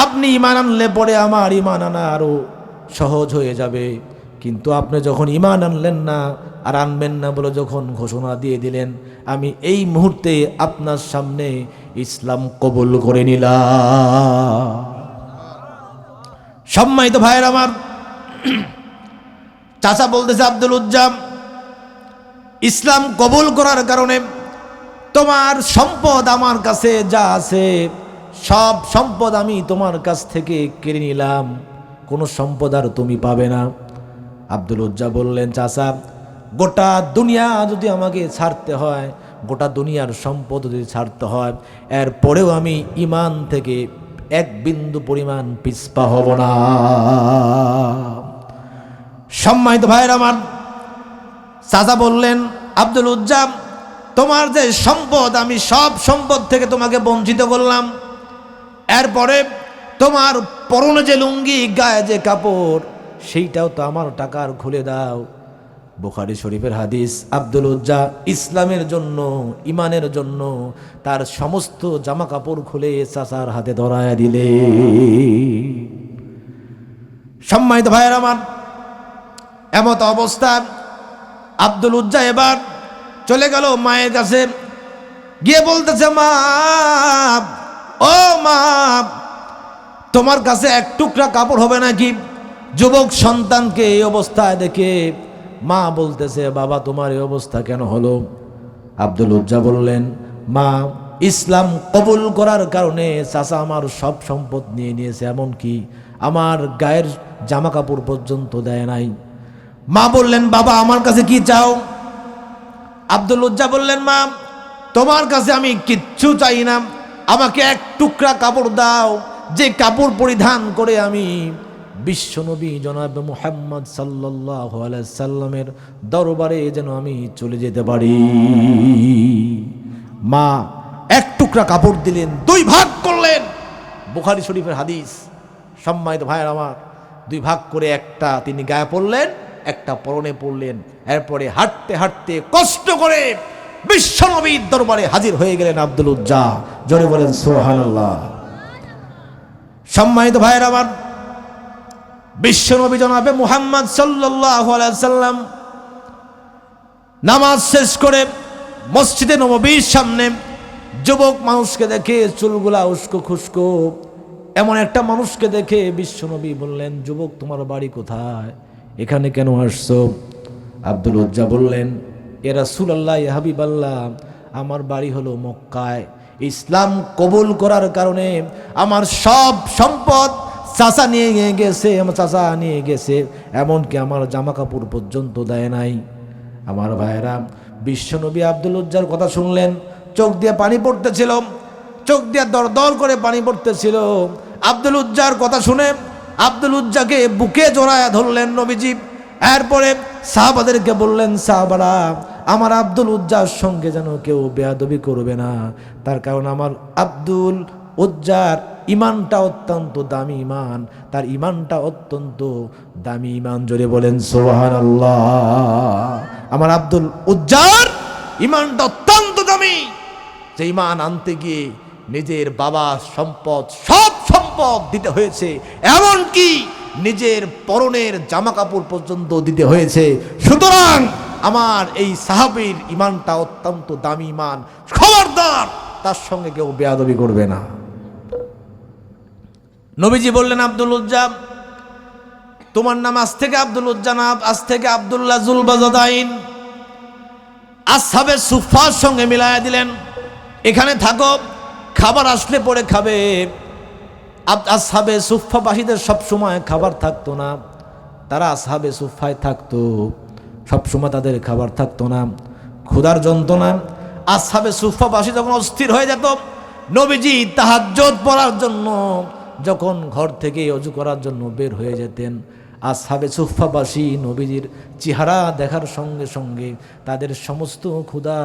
আপনি ঈমান আনলে পরে আমার ঈমান আনা আরো সহজ হয়ে যাবে, কিন্তু আপনি যখন ঈমান আনলেন না আর আনবেন না বলে যখন ঘোষণা দিয়ে দিলেন, আমি এই মুহূর্তে আপনার সামনে ইসলাম কবুল করে নিলাম। সম্মানিত ভাইয়ের আমার, চাচা বলতেছে আব্দুল উজ্জা, ইসলাম কবুল করার কারণে তোমার সম্পদ আমার কাছে যা আছে সব সম্পদ আমি তোমার কাছ থেকে কেড়ে নিলাম, কোনো সম্পদ আর তুমি পাবে না। আব্দুল উজ্জা বললেন, চাচা গোটা দুনিয়া যদি আমাকে ছাড়তে হয়, গোটা দুনিয়ার সম্পদ যদি ছাড়তে হয়, এরপরেও আমি ঈমান থেকে এক বিন্দু পরিমাণ পিছপা হব না। সম্মানিত ভাইয়ের আমার, চাচা বললেন, আব্দুল উজ্জা তোমার যে সম্পদ আমি সব সম্পদ থেকে তোমাকে বঞ্চিত করলাম, এরপরে তোমার পরনে যে লুঙ্গি, গায়ে যে কাপড়, সেইটাও তো আমার টাকার খুলে দাও। বুখারী শরীফের হাদিস। আব্দুল উজ্জা ইসলামের জন্য, ঈমানের জন্য তার সমস্ত জামা কাপড় খুলে চাচার হাতে ধরায় দিলে। সম্মানিত ভাইয়ের আমার, এমত অবস্থা আব্দুল উজ্জা এবার চলে গেল মায়ের কাছে, গিয়ে বলতেছে, মা ও মা তোমার কাছে এক টুকরা কাপড় হবে নাকি? যুবক সন্তানকে এই অবস্থায় দেখে মা বলতেছে, বাবা তোমার এই অবস্থা কেন হলো? আব্দুল উজ্জা বললেন, মা ইসলাম কবুল করার কারণে চাচা আমার সব সম্পদ নিয়ে নিয়েছে, এমনকি আমার গায়ের জামা কাপড় পর্যন্ত দেয় নাই। মা বললেন, বাবা আমার কাছে কি চাও? আব্দুল উজ্জা বললেন, মা তোমার কাছে আমি কিচ্ছু চাই না, আমাকে এক টুকরা কাপড় দাও, যে কাপড় পরিধান করে আমি বিশ্বনবী জনাব মুহাম্মদ সাল্লাল্লাহু আলাইহি সাল্লামের দরবারে যেন আমি চলে যেতে পারি। মা এক টুকরা কাপড় দিলেন, দুই ভাগ করলেন। বুখারী শরীফের হাদিস। সম্মানিত ভাইয়ের আমার, দুই ভাগ করে একটা তিনি গায়ে পড়লেন, একটা পরনে পড়লেন। এরপরে হাঁটতে হাঁটতে কষ্ট করে বিশ্বনবীর দরবারে হাজির হয়ে গেলেন আব্দুল উজ্জা। জোরে বলেন সুবহানাল্লাহ। সম্মানিত ভাইয়ের আমার, বিশ্বনবী জনাবে মুহাম্মদ সাল্লাল্লাহু আলাইহি সাল্লাম নামাজ শেষ করে মসজিদে নববীর সামনে যুবক মানুষকে দেখে, চুলগুলা উস্কো খুস্কো এমন একটা মানুষকে দেখে বিশ্বনবী বললেন, যুবক তোমার বাড়ি কোথায়, এখানে কেন আসছো? আব্দুল উজ্জা বললেন, এ রাসূলুল্লাহ, ইয়া হাবিবাল্লাহ, আমার বাড়ি হলো মক্কায়। ইসলাম কবুল করার কারণে আমার সব সম্পদ চাচা নিয়ে গেছে, আমার চাচা নিয়ে গেছে, এমনকি আমার জামা কাপড় পর্যন্ত দেয় নাই। আমার ভাইয়েরা, বিশ্বনবী আব্দুল উজ্জার কথা শুনলেন, চোখ দিয়ে পানি পড়তেছিল, চোখ দিয়ে দর দর করে পানি পড়তেছিল। আব্দুল উজ্জার কথা শুনে আব্দুল উজ্জাকে বুকে জড়ায়া ধরলেন নবীজি। এরপরে সাহাবাদেরকে বললেন, সাহাবারা, আমার আব্দুল উজ্জার সঙ্গে যেন কেউ বেয়াদবি করবে না, তার কারণ আমার আব্দুল উজ্জার ইমানটা অত্যন্ত দামি ইমান, তার ইমানটা অত্যন্ত দামি ইমান। জোরে বলেন সুবহানাল্লাহ। আমার আব্দুল উজ্জার ইমানটা অত্যন্ত দামি, যে ইমান আনতে গিয়ে নিজের বাবার সম্পদ, সব সম্পদ দিতে হয়েছে, এমনকি নিজের পরনের জামা কাপড় পর্যন্ত দিতে হয়েছে। সুতরাং আমার এই সাহাবীর ইমানটা অত্যন্ত দামি ইমান, খবরদার তার সঙ্গে কেউ বেয়াদবি করবে না। নবীজি বললেন, আব্দুল উজ্জা, তোমার নাম আজ থেকে আব্দুল উজ্জা না, আজ থেকে আব্দুল্লাহ জুলবাজাদাইন। আসহাবে সুফফার সঙ্গে মিলায়া দিলেন, এখানে থাকো, খাবার আসলে পরে খাবে। আসহাবে সুফফাবাসীদের সবসময় খাবার থাকতো না, তারা আসহাবে সুফফায় থাকতো, সবসময় তাদের খাবার থাকতো না, ক্ষুধার যন্ত্রণা। আসহাবে সুফফাবাসী যখন অস্থির হয়ে যেত, নবীজি তাহাজ্জুদ পড়ার জন্য যখন ঘর থেকে ওযু করার জন্য বের হয়ে যেতেন, আসহাবে সুফফাবাসী নবীজির চেহারা দেখার সঙ্গে সঙ্গে তাদের সমস্ত ক্ষুধা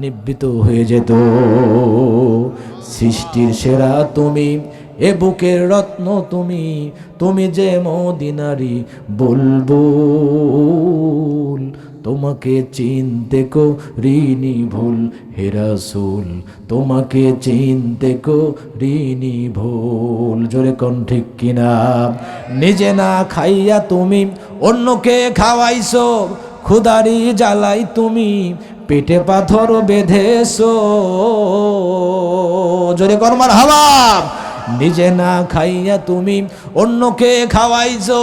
নিবৃত হয়ে যেত। সৃষ্টির সেরা তুমি, এ বুকের রত্ন তুমি, তুমি যে মদিনারি বুলবুল, তোমাকে চিনতে করিনি ভুল হে রাসূল, তোমাকে চিনতে করিনি ভুল। জোরে কোন ঠিক কিনা? নিজে না খাইয়া তুমি অন্যকে খাওয়াইছো, ক্ষুধারি জ্বালাই তুমি পেটে পাথর বেঁধেছো। জোরে কোন মারহাবা। নিজে না খাইয়া তুমি অন্যকে খাওয়াইছো,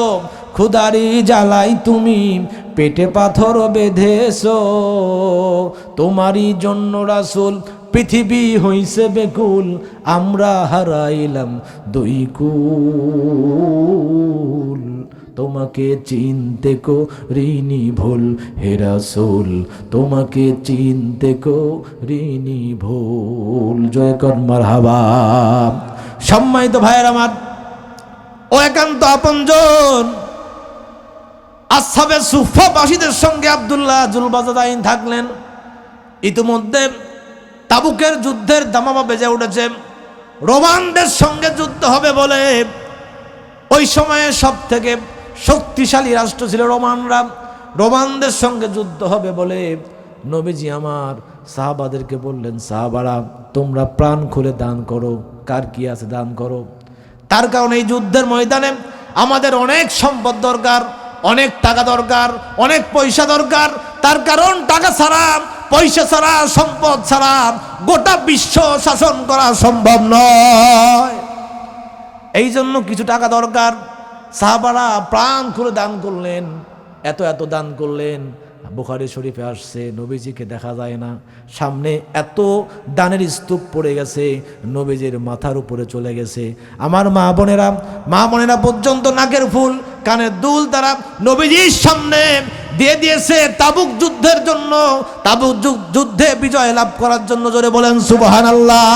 ক্ষুধারি জ্বালাই তুমি পেটে পাথর বেঁধেছো। তোমারই জন্য রাসূল পৃথিবী হইছে বেকুল, আমরা হারাইলাম দুই কুল, তোমাকে চিনতে করিনি ভুল হে রাসূল, তোমাকে চিনতে করিনি ভুল। জয় কর মারহাবা। সম্মানিত ভাইয়ের আমার, ও একান্ত আপনজন আসহাবে সুফফাবাসীদের সঙ্গে আব্দুল্লাহ জুলবাজাদাইন থাকলেন। ইতিমধ্যে তাবুকের যুদ্ধের দামামা বেজে উঠেছে, রোমানদের সঙ্গে যুদ্ধ হবে বলে। ওই সময়ে সব থেকে শক্তিশালী রাষ্ট্র ছিল রোমানরা। রোমানদের সঙ্গে যুদ্ধ হবে বলে নবীজি আমার সাহাবাদেরকে বললেন, সাহাবারা তোমরা প্রাণ খুলে দান করো, কার কি আছে দান করো। তার কারণে এই যুদ্ধের ময়দানে আমাদের অনেক সম্পদ দরকার, অনেক টাকা দরকার, অনেক পয়সা দরকার। তার কারণ টাকা ছাড়া, পয়সা ছাড়া, সম্পদ ছাড়া গোটা বিশ্ব শাসন করা সম্ভব নয়। এই জন্য কিছু টাকা দরকার। সাহাবারা প্রাণ খুলে দান করলেন, এত এত দান করলেন। বুখারী শরীফে আসছে, নবীজিকে দেখা যায় না, সামনে এত দানের স্তূপ পড়ে গেছে, নবীজির মাথার উপরে চলে গেছে। আমার মা বোনেরা পর্যন্ত নাকের ফুল, কানের দুল তারা নবীজির সামনে দিয়ে দিয়েছে তাবুক যুদ্ধের জন্য, তাবুক যুদ্ধে বিজয় লাভ করার জন্য। জোরে বলেন সুবহানাল্লাহ।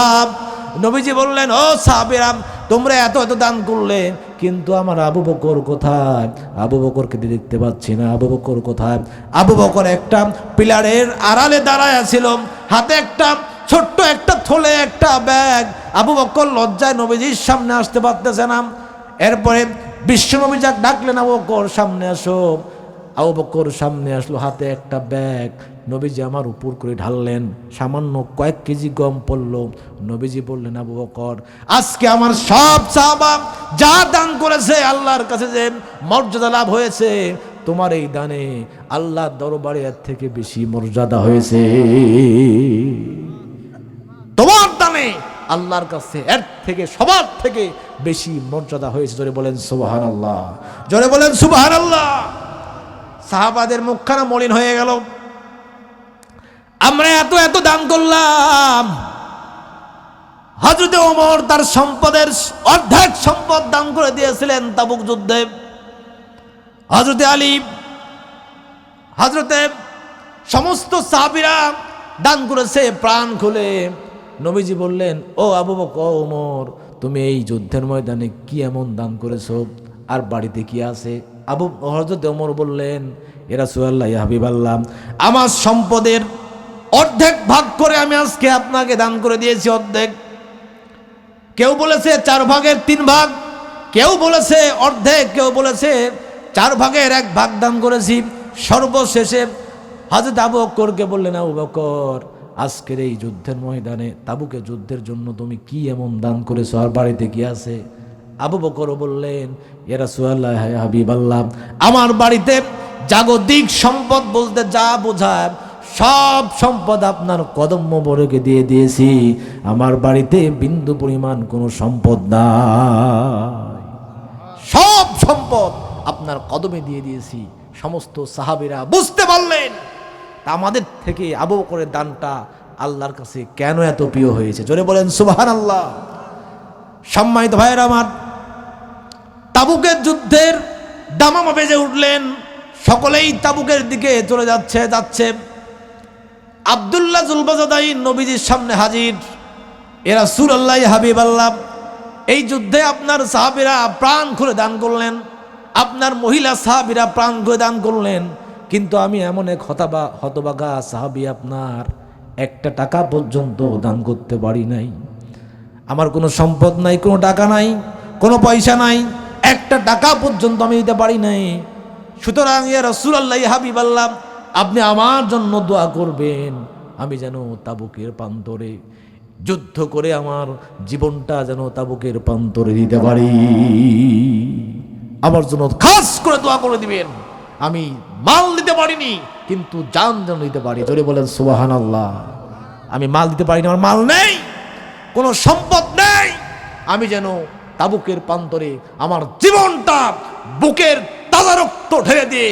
নবীজি বললেন, ও সাহাবীরা, তোমরা এত এত দান করলে, কিন্তু আমার আবু বকর কোথায়? আবু বকরকে দেখতে পাচ্ছি না। আবু বকর কোথায়? আবু বকর একটা পিলারের আড়ালে দাঁড়ায় ছিল, হাতে একটা ছোট্ট একটা থলে, একটা ব্যাগ। আবু বকর লজ্জায় নবীজির সামনে আসতে পারতেছে না। এরপরে বিশ্বনবী যাক ডাকলেন, আবু বকর সামনে আসো। আবু বকর সামনে আসলো, হাতে একটা ব্যাগ। নবীজি আমার উপর করে ঢাললেন, সামান্য কয়েক কেজি গম পড়লো। নবীজি বললেন, আবু বকর, আজকে আমার সব সাহাবা যা দান করেছে আল্লাহর কাছে যে মর্যাদা লাভ হয়েছে, তোমার এই দানে আল্লাহর দরবারে এর থেকে বেশি মর্যাদা হয়েছে। তোমার দানে আল্লাহর কাছে এর থেকে সবার থেকে বেশি মর্যাদা হয়েছে। জোরে বলেন সুবহানাল্লাহ, জোরে বলেন সুবহানাল্লাহ। সাহাবাদের মুখখানা মলিন হয়ে গেল। আমরা এত এত দান করলাম। হযরত ওমর তার সম্পদের অর্ধেক সম্পদ দান করে দিয়েছিলেন তাবুক যুদ্ধে। হযরত আলী, হযরতে সমস্ত সাহাবীরা দান করেছে প্রাণ খুলে। নবীজি বললেন, ও আবু বকর, ওমর, তুমি এই যুদ্ধের ময়দানে কি এমন দান করেছো, আর বাড়িতে কি আছে? হযরত ওমর বললেন, ইয়া রাসূলুল্লাহ, ইয়া হাবিবাল্লাহ, আমার সম্পদের অর্ধেক ভাগ করে আমি আজকে আপনাকে দান করে দিয়েছি, অর্ধেক। কেউ বলেছে 4 ভাগের 3 ভাগ, কেউ বলেছে অর্ধেক, কেউ বলেছে 4 ভাগের 1 ভাগ দান করেছি। সর্বশেষে হযরত আবু বকরকে বললেন, আবু বকর, আজকের এই যুদ্ধের ময়দানে তাবুকের যুদ্ধের জন্য তুমি কি এমন দান করেছো, আর বাড়িতে কি আছে? আবু বকর বললেন, ইয়া রাসূলুল্লাহ, ইয়া হাবিবাল্লাহ, আমার বাড়িতে জাগতিক সম্পদ বলতে যা বোঝায় সব সম্পদ আপনার কদম মোবারকে দিয়ে দিয়েছি। আমার বাড়িতে বিন্দু পরিমাণ কোনো সম্পদ নাই, সব সম্পদ আপনার কদমে দিয়ে দিয়েছি। সমস্ত সাহাবীরা বুঝতে পারলেন আমাদের থেকে আবু বকরের দানটা আল্লাহর কাছে কেন এত প্রিয় হয়েছে। জোরে বলেন সুবহানাল্লাহ। সম্মানিত ভাইয়েরা আমার, তাবুকের যুদ্ধের দামামা বেজে উঠলেন। সকলেই তাবুকের দিকে চলে যাচ্ছে। আব্দুল্লাহ জুলবাজাদাইন নবীজির সামনে হাজির। ইয়া রাসূলুল্লাহ, ইয়া হাবিবাল্লাহ, এই যুদ্ধে আপনার সাহাবীরা প্রাণ খুলে দান করলেন, আপনার মহিলা সাহাবীরা প্রাণ খুলে দান করলেন, কিন্তু আমি এমন এক হতভাগা সাহাবী, আপনার 1 টাকা পর্যন্ত দান করতে পারি নাই। আমার কোনো সম্পদ নাই, কোনো টাকা নাই, কোনো পয়সা নাই, 1 টাকা পর্যন্ত আমি দিতে পারি নাই। সুতরাং ইয়া রাসূলুল্লাহ, ইয়া হাবিবাল্লাহ, আপনি আমার জন্য দোয়া করবেন, আমি যেন তাবুকের প্রান্তরে যুদ্ধ করে আমার জীবনটা যেন তাবুকের প্রান্তরে দিতে পারি। আমার জন্য খাস করে দোয়া করে দিবেন। আমি মাল দিতে পারিনি, কিন্তু জান যেন দিতে পারি। জোরে বলেন সুবহানাল্লাহ। আমি মাল দিতে পারিনি, আমার মাল নেই, কোনো সম্পদ নেই, আমি যেন তাবুকের প্রান্তরে আমার জীবনটা বুকের তাজা রক্ত ঢেলে দিয়ে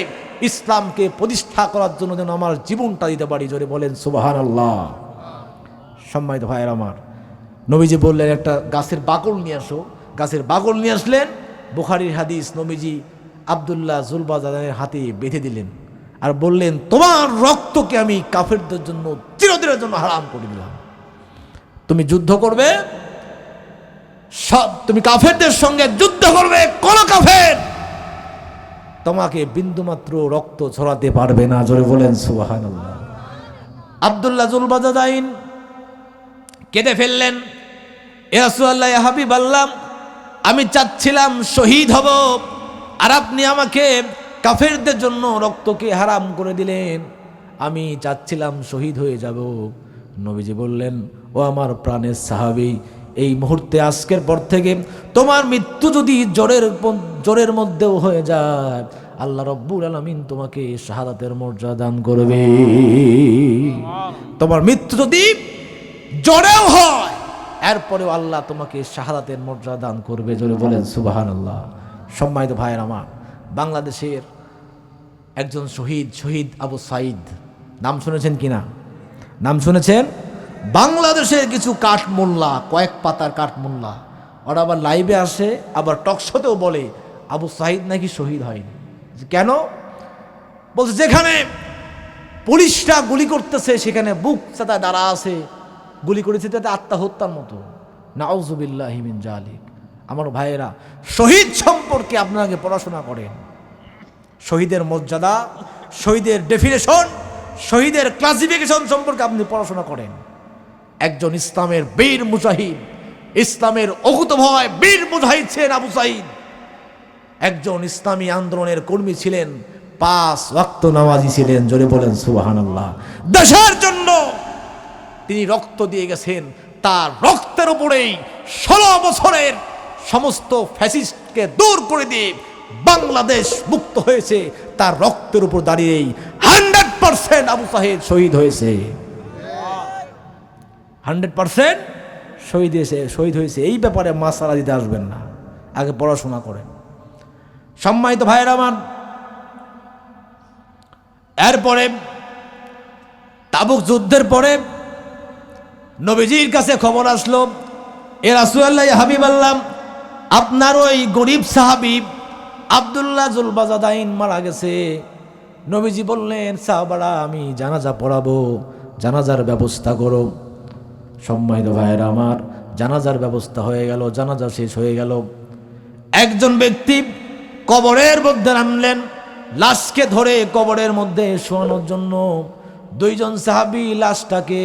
ইসলামকে প্রতিষ্ঠা করার জন্য যেন আমার জীবনটা দিতে পারি। জোরে বলেন সুবহানাল্লাহ। সম্মানিত ভাইয়েরা আমার, নবীজি বললেন, একটা গাছের বাকল নিয়ে আসো। গাছের বাকল নিয়ে আসলেন। বুখারীর হাদিস, নবীজি আব্দুল্লাহ জুলবাজানের হাতে বেঁধে দিলেন আর বললেন, তোমার রক্তকে আমি কাফেরদের জন্য চিরদিনের জন্য হারাম করে দিলাম। তুমি যুদ্ধ করবে, তুমি কাফেরদের সঙ্গে যুদ্ধ করবে, কোন কাফের তোমাকে বিন্দুমাত্র রক্ত ছড়াতে পারবে না। জোরে বলেন সুবহানাল্লাহ। আব্দুল্লাহ জুলবাজাদাইন কেঁদে ফেললেন, ইয়া রাসূলুল্লাহ, ইয়া হাবিবাল্লাহ, আমি চাচ্ছিলাম শহীদ হব, আর আপনি আমাকে কাফেরদের জন্য রক্তকে হারাম করে দিলেন। আমি চাচ্ছিলাম শহীদ হয়ে যাব। নবীজি বললেন, ও আমার প্রাণের সাহাবী, এই মুহূর্তে আজকের পর থেকে তোমার মৃত্যু যদি জ্বরের মধ্যেও হয়ে যায়, আল্লাহ রব্বুল আলামিন তোমাকে শাহাদাতের মর্যাদা দান করবে। তোমার মৃত্যু যদি জ্বরেও হয়, এরপরেও আল্লাহ তোমাকে শাহাদাতের মর্যাদা দান করবে। জোরে বলেন সুবহানাল্লাহ। সম্মানিত ভাইয়ের আমার, বাংলাদেশের একজন শহীদ আবু সাঈদ, নাম শুনেছেন কিনা? নাম শুনেছেন? বাংলাদেশের কিছু কাঠমোল্লা, কয়েক পাতার কাঠমোল্লা, ওরা আবার লাইভে আসে, আবার টকশোতেও বলে আবু সাঈদ নাকি শহীদ হয়নি। কেন? বলছে যেখানে পুলিশরা গুলি করতেছে সেখানে বুক চাতা দাঁড়া আছে, গুলি করেছে তাতে আত্মহত্যার মতো। নাউযুবিল্লাহি মিন জালিক। আমার ভাইয়েরা, শহীদ সম্পর্কে আপনাকে পড়াশোনা করেন। শহীদের মর্যাদা, শহীদের ডেফিনেশন, শহীদের ক্লাসিফিকেশন সম্পর্কে আপনি পড়াশোনা করেন। একজন ইসলামের বীর মুজাহিদ, ইসলামের অকুতোভয় বীর মুজাহিদ ছিলেন আবু সাঈদ একজন ইসলামী আন্দোলনের কর্মী ছিলেন, 5 ওয়াক্ত নামাজি ছিলেন, জোরে বলেন সুবহানাল্লাহ। দেশের জন্য তিনি রক্ত দিয়ে গেছেন, তার রক্তের উপরেই 16 বছরের সমস্ত ফ্যাসিস্টকে দূর করে দিয়ে বাংলাদেশ মুক্ত হয়েছে। তার রক্তের উপর দাঁড়িয়েই 100% আবু সাহেদ শহীদ হয়েছে, 100% শহীদ হয়েছে। এই ব্যাপারে মাসালা দিতে আসবেন না, আগে পড়াশোনা করেন। সম্মানিত ভাইয়েরা আমার, এরপরে তাবুক যুদ্ধের পরে নবীজির কাছে খবর আসলো, এ রাসূলুল্লাহ হাবিবাল্লাহ, আপনার ওই গরিব সাহাবী আব্দুল্লাহ জুলবাজাদাইন মারা গেছে। নবীজি বললেন, সাহাবারা আমি জানাজা পড়াবো, জানাজার ব্যবস্থা করো। সম্মানিত ভাইয়েরা আমার, জানাজার ব্যবস্থা হয়ে গেল, জানাজা শেষ হয়ে গেল। একজন ব্যক্তি কবরের মধ্যে নামলেন, লাশকে ধরে কবরের মধ্যে শোয়ানোর জন্য 2 জন সাহাবী লাশটাকে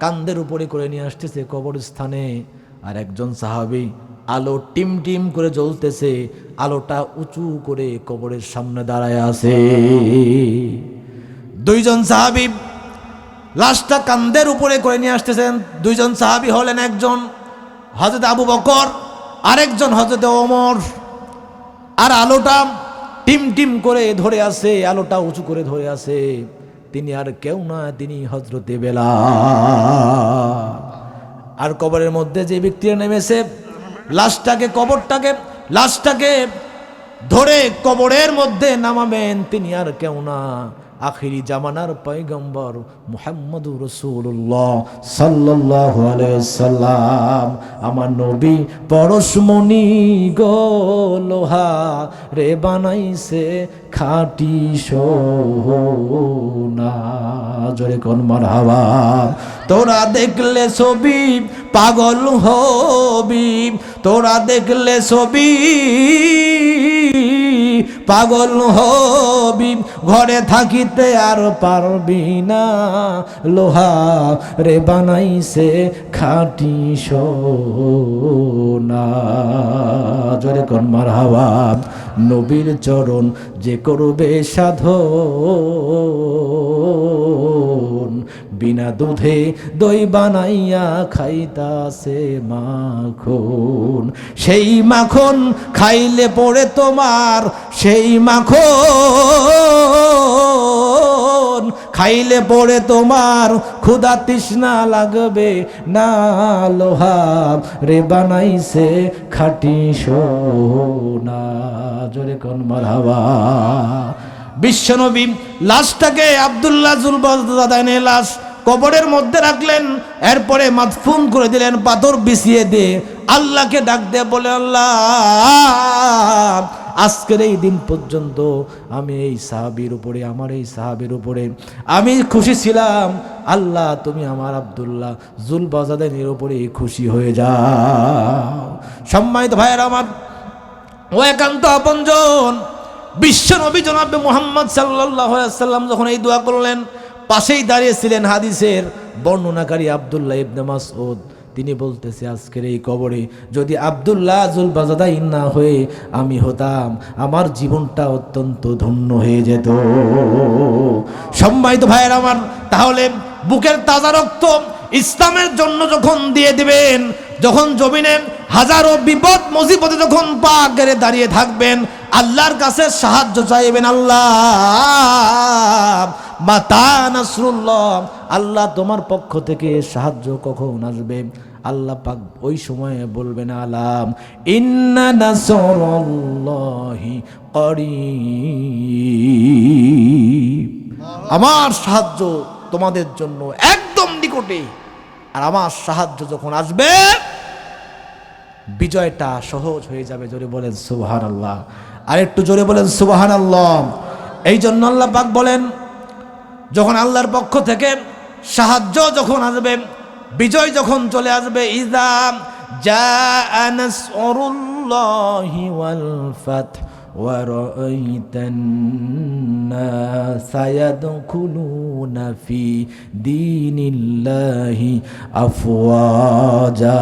কাঁধের উপরে করে নিয়ে আসতেছে কবরস্থানে। আর একজন সাহাবী আলো টিম টিম করে জ্বলতেছে, আলোটা উঁচু করে কবরের সামনে দাঁড়ায় আছে। 2 জন সাহাবী লাশটা কাঁধের উপরে করে নিয়ে আসতেছেন। 2 জন সাহাবী হলেন, একজন হযরত আবু বকর, আরেকজন হযরত ওমর। আর আলোটা টিম টিম করে ধরে আছে, আলোটা উঁচু করে ধরে আছে। তিনি আর কেউ না, তিনি হযরতে বেলাল। আর কবরের মধ্যে যে ব্যক্তিরা নেমেছে, লাশটাকে ধরে কবরের মধ্যে নামাবেন, তিনি আর কেউ না, আখিরি জামানার পয়গম্বর মুহাম্মদুর রাসূলুল্লাহ সাল্লাল্লাহু আলাইহি সাল্লাম। আমার নবী পরশমণি গো লোহা রে বানাইছে খাঁটি সোনা, জোরে কোন মারহাবা। তোরা দেখলে ছবি পাগল হবি, তোরা দেখলে ছবি পাগল হবি, ঘরে থাকিতে আর পারবি না, লোহা রে বানাইছে খাঁটি সোনা, জোরে কোন মারহাবা। নবীর চরণ যে করবে সাধন, বিনা দুধে দই বানাইয়া খাইতাছে মাখন। সেই মাখন খাইলে পড়ে তোমার, সেই মাখন খাইলে পড়ে তোমার ক্ষুধা তৃষ্ণা লাগবে না, লোহা রে বানাইছে খাঁটি সোনা, জোরে কোন মারহাবা। বিশ্বনবী লাশটাকে আব্দুল্লাহ জুলবাজাদাইনের লাশ কবরের মধ্যে রাখলেন, এরপরে মাদফুন করে দিলেন, পাথর বিছিয়ে দিয়ে আল্লাহকে ডাক দিয়ে বলে, আল্লাহ আজকের এই দিন পর্যন্ত আমি এই সাহাবীর উপরে, আমার এই সাহাবীর উপরে আমি খুশি ছিলাম, আল্লাহ তুমি আমার আব্দুল্লাহ জুলবাজাদাইনের উপরে খুশি হয়ে যাও। সম্মানিত ভাইয়েরা আমার, ও একান্ত আপনজন বিশ্ব নবী জনাবে মুহাম্মদ সাল্লাল্লাহু আলাইহি ওয়াসাল্লাম যখন এই দোয়া করলেন, পাশেই দাঁড়িয়েছিলেন হাদিসের বর্ণনাকারী আব্দুল্লাহ ইবনে মাসউদ। তিনি বলতেছে, আজকের এই কবরে যদি আব্দুল্লাহ জুলবাজাদাইন না হয়ে আমি হতাম, আমার জীবনটা অত্যন্ত ধন্য হয়ে যেত। সম্মানিত ভাইয়ের আমার, তাহলে বুকের তাজা রক্ত ইসলামের জন্য যখন দিয়ে দিবেন, যখন জমিনে হাজারো বিপদ মুসিবতে যখন পা গেড়ে দাঁড়িয়ে থাকবেন, আল্লাহর কাছে সাহায্য চাইবেন, আল্লাহ মাতা নাসরুল্লাহ, আল্লাহ তোমার পক্ষ থেকে সাহায্য কখন আসবে? আল্লাহ পাক ওই সময়ে বলবেন, আলাম ইন্না নাসরুল্লাহি করিব, আমার সাহায্য তোমাদের জন্য একদম নিকটে। আর আমার সাহায্য যখন আসবে, বিজয়টা সহজ হয়ে যাবে। জোরে বলেন সুবহানাল্লাহ, আর একটু জোরে বলেন সুবহানাল্লাহ। এই জন্য আল্লাহ পাক বলেন, যখন আল্লাহর পক্ষ থেকে সাহায্য যখন আসবে, বিজয় যখন চলে আসবে, ইযা জাআ নাসরুল্লাহি ওয়াল ফাতহ ওয়া রাআইতান নাসা ইয়াদখুলুনা ফি দীনিল্লাহি আফওয়াজা,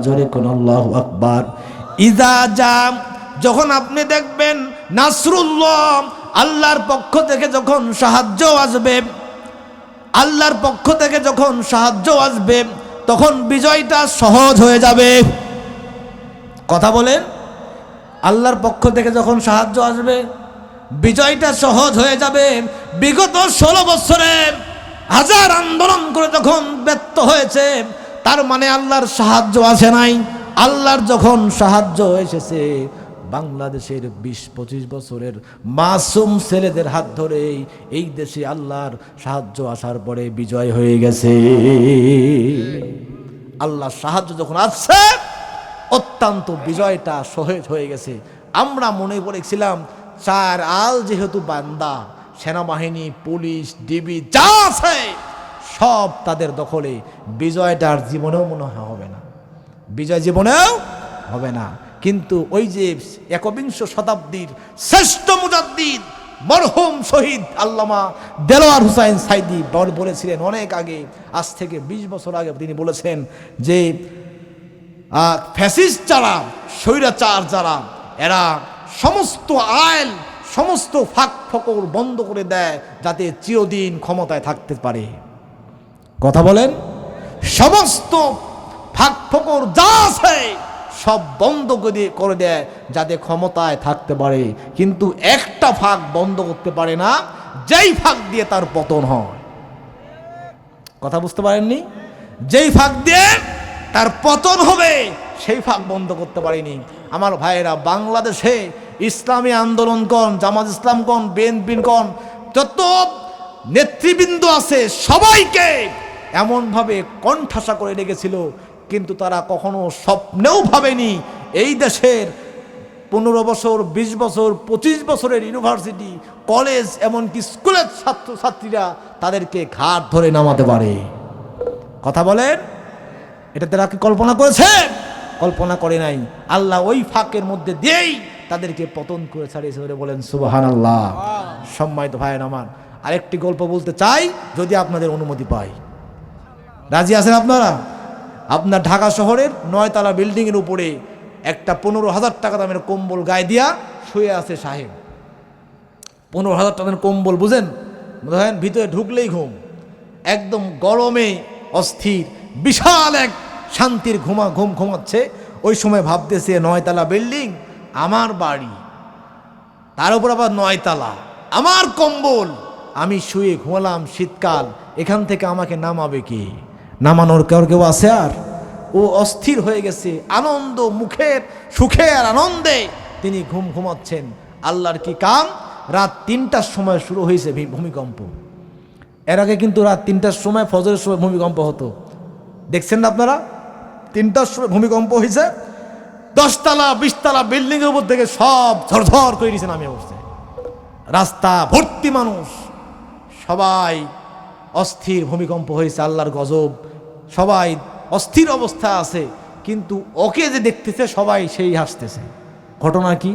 জোরে কোন আল্লাহু আকবার। ইযা জাআ, যখন আপনি দেখবেন নাসরুল্লাহ, আল্লাহর পক্ষ থেকে যখন সাহায্য আসবে, আল্লাহর পক্ষ থেকে যখন সাহায্য আসবে, তখন বিজয়টা সহজ হয়ে যাবে। কথা বলেন, আল্লাহর পক্ষ থেকে যখন সাহায্য আসবে বিজয়টা সহজ হয়ে যাবে। বিগত 16 বছরে হাজার আন্দোলন করে যখন ব্যর্থ হয়েছে, তার মানে আল্লাহর সাহায্য আসে নাই। আল্লাহর যখন সাহায্য এসেছে, বাংলাদেশের 20-25 বছরের মাসুম ছেলেদের হাত ধরে এই দেশে আল্লাহর সাহায্য আসার পরে বিজয় হয়ে গেছে। আল্লাহর সাহায্য যখন আসছে, অত্যন্ত বিজয়টা সহজ হয়ে গেছে। আমরা মনে করেছিলাম 4 আল যেহেতু বান্দা, সেনাবাহিনী, পুলিশ, ডিবি যা আছে সব তাদের দখলে, বিজয়টার জীবনেও মনে হবে না, বিজয় জীবনেও হবে না। কিন্তু ওই যে 21 শতাব্দীর শ্রেষ্ঠ মুজাদ্দিদ মরহুম শহীদ আল্লামা দেলোয়ার হুসাইন সাইদি বলেছিলেন অনেক আগে, আজ থেকে 20 বছর আগে তিনি বলেছেন যে ফ্যাসিস্ট যারা, স্বৈরাচার যারা, এরা সমস্ত আইন, সমস্ত ফাঁক ফকর বন্ধ করে দেয় যাতে চিরদিন ক্ষমতায় থাকতে পারে। কথা বলেন, সমস্ত ফাঁক ফকর যা আছে সব বন্ধ করে দেয় যাতে ক্ষমতায় থাকতে পারে, কিন্তু একটা ফাঁক বন্ধ করতে পারে না, যেই ফাঁক দিয়ে তার পতন হয়। কথা বুঝতে পারেননি? যেই ফাঁক দিয়ে তার পতন হবে সেই ফাঁক বন্ধ করতে পারেনি। আমার ভাইয়েরা, বাংলাদেশে ইসলামী আন্দোলন কোন, জামাত ইসলাম কোন, বিএনপি কোন, যত নেতৃবৃন্দ আছে সবাইকে এমনভাবে কণ্ঠাসা করে রেখেছিল, কিন্তু তারা কখনো স্বপ্নেও ভাবেনি এই দেশের 15 বছর, 20 বছর, 25 বছরের ইউনিভার্সিটি, কলেজ, এমনকি স্কুলের ছাত্রছাত্রীরা তাদেরকে ঘাট ধরে নামাতে পারে। কথা বলেন, এটা তারা কি কল্পনা করেছে? কল্পনা করে নাই। আল্লাহ ওই ফাঁকের মধ্যে দিয়েই তাদেরকে পতন করে ছাড়িয়েছে। বলেন সুবহানাল্লাহ। সম্মানিত ভাইয়ের আমার, আরেকটি গল্প বলতে চাই যদি আপনাদের অনুমতি পাই। রাজি আছেন আপনারা? আপনার ঢাকা শহরের 9 তলা বিল্ডিংয়ের উপরে একটা 15,000 টাকা দামের কম্বল গায়ে দিয়া শুয়ে আছে সাহেব। 15,000 টাকার কম্বল, বুঝেন, ধরেন ভিতরে ঢুকলেই ঘুম, একদম গরমে অস্থির, বিশাল এক শান্তির ঘুম ঘুমাচ্ছে। ওই সময় ভাবতেছে 9 তলা বিল্ডিং, আমার বাড়ি, তার উপর আবার 9 তলা, আমার কম্বল, আমি শুয়ে ঘুমালাম শীতকাল, এখান থেকে আমাকে নামাবে কি? নামানোর কেউ আছে? আর ও অস্থির হয়ে গেছে, আনন্দ মুখের সুখে আর আনন্দে তিনি ঘুমাচ্ছেন। আল্লাহর কি কাম, রাত 3টার সময় শুরু হয়েছে ভূমিকম্প। এর আগে কিন্তু রাত 3টার সময়, ফজরের সময় ভূমিকম্প হতো, দেখছেন না আপনারা? 3টার সময় ভূমিকম্প হয়েছে, 10 তলা 20 তলা বিল্ডিংয়ের উপর থেকে সব ঝরঝর করে দিয়েছে, নামে বসছে, রাস্তা ভর্তি মানুষ, সবাই অস্থির। ভূমিকম্প হয়েছে, আল্লাহর গজব, সবাই অস্থির অবস্থা আছে, কিন্তু ওকে যে দেখতেছে সবাই সেই হাসতেছে। ঘটনা কি?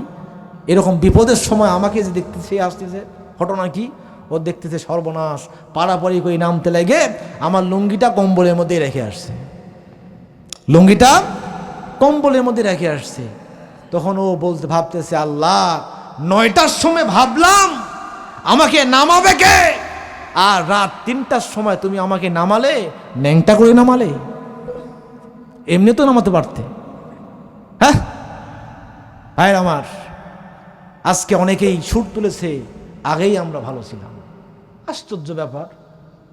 এরকম বিপদের সময় আমাকে যে দেখতেছে সেই হাসতেছে, ঘটনা কি? ও দেখতেছে সর্বনাশ, পাড়াপাড়ি করে নামতে লাগে, আমার লুঙ্গিটা কম্বলের মধ্যে রেখে আসছে, লুঙ্গিটা কম্বলের মধ্যে রেখে আসছে। তখন ও ভাবতেছে, আল্লাহ, 9টার সময় ভাবলাম আমাকে নামাবে কে, আর রাত 3টার সময় তুমি আমাকে নামালে, ন্যাংটা করে নামালে, এমনি তো নামাতে পারতে। হ্যাঁ ভাইয়ের আমার, আজকে অনেকেই সুর তুলেছে, আগেই আমরা ভালো ছিলাম। আশ্চর্য ব্যাপার,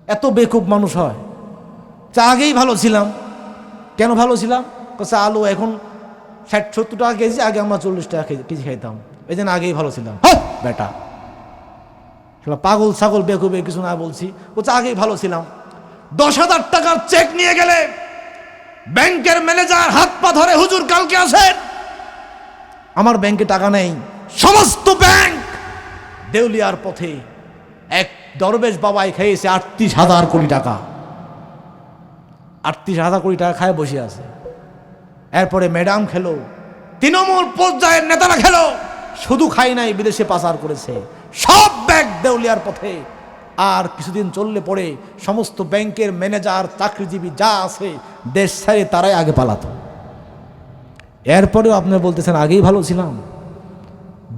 এত বেকুব মানুষ হয়। আগেই ভালো ছিলাম, কেন ভালো ছিলাম? কাছে আলু এখন 60-70 টাকা কেজি, আগে আমরা 40 টাকা কেজি খাইতাম, এই জন্য আগেই ভালো ছিলাম। বেটা পাগল ছাগল বেকুবে কিছু না বলছি, বলছে আগেই ভালো ছিলাম। 10,000 টাকার চেক নিয়ে গেলে ব্যাংকের ম্যানেজার হাত পা ধরে, হুজুর কালকে আসেন, আমার ব্যাংকে টাকা নেই। সমস্ত ব্যাংক দেউলিয়ার পথে। এক দরবেশ বাবাই খেয়েছে 38,000 কোটি টাকা, 38,000 কোটি টাকা খায় বসে আছে। এরপরে ম্যাডাম খেলো, তৃণমূল পর্যায়ের নেতারা খেলো, শুধু খাই নাই, বিদেশে পাচার করেছে। সব ব্যাংক দেউলিয়ার পথে। আর কিছুদিন চললে পরে সমস্ত ব্যাংকের ম্যানেজার, চাকরিজীবী যা আছে দেশ ছেড়ে তারাই আগে পালাতো। এরপরেও আপনি বলতেছেন আগেই ভালো ছিলাম।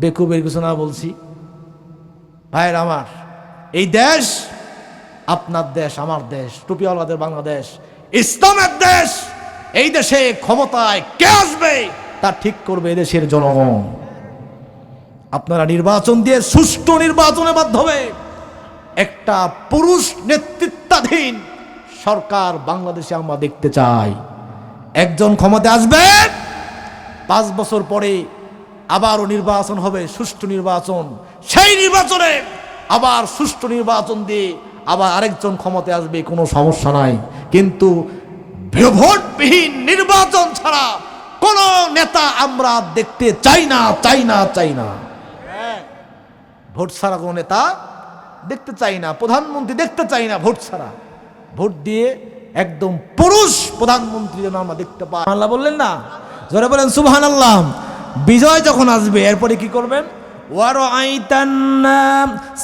বেকুবের কিছু না বলছি? ভাইয়ের আমার, এই দেশ আপনার দেশ, আমার দেশ, টুপিওয়ালাদের বাংলাদেশ, ইসলামের দেশ। এই দেশে ক্ষমতায় কে আসবে তা ঠিক করবে এদেশের জনগণ। আপনারা নির্বাচন দিয়ে সুষ্ঠু নির্বাচনের মাধ্যমে একটা পুরুষ নেতৃত্বাধীন সরকার বাংলাদেশে আমরা দেখতে চাই। একজন ক্ষমতায় আসবে, 5 বছর পরে আবারও নির্বাচন হবে, সুষ্ঠু নির্বাচন। সেই নির্বাচনে আবার সুষ্ঠু নির্বাচন দিয়ে আবার আরেকজন ক্ষমতায় আসবে, কোনো সমস্যা নাই। কিন্তু ভোটবিহীন নির্বাচন ছাড়া কোন নেতা আমরা দেখতে চাই না, চাই না, চাই না। ভোট ছাড়া কোনো নেতা দেখতে চাই না, প্রধানমন্ত্রী দেখতে চাই না ভোট ছাড়া। ভোট দিয়ে একদম পুরুষ প্রধানমন্ত্রী যেন আমরা দেখতে পাই। আল্লাহ বললেন না, জোরে বলেন সুবহানাল্লাহ। বিজয় যখন আসবে এরপরে কি করবেন? ওয়ারাআইতান্না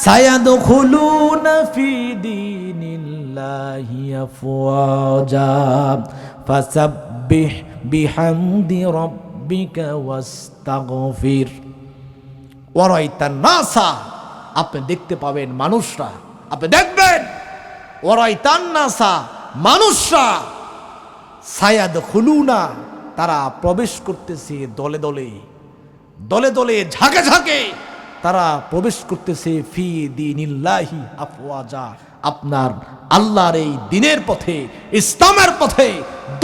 সায়াদখুলুনা ফি দীনিল্লাহি আফওয়াজা ফাসাব্বিহ বিহামদি রাব্বিকা ওয়াস্তাগফির। ওয়ারাআইতান্নাসা, আপনি দেখতে পাবেন মানুষরা, আপনি দেখবেন ওয়ারাআইতান্নাসা, মানুষরা সায়াদখুলুনা, তারা প্রবেশ করতেছে দলে দলে, দলে দলে, ঝাঁকে ঝাঁকে তারা প্রবেশ করতেছে ফি দীনিল্লাহি আফওয়াজা, আপনার আল্লাহর এই দিনের পথে, ইসলামের পথে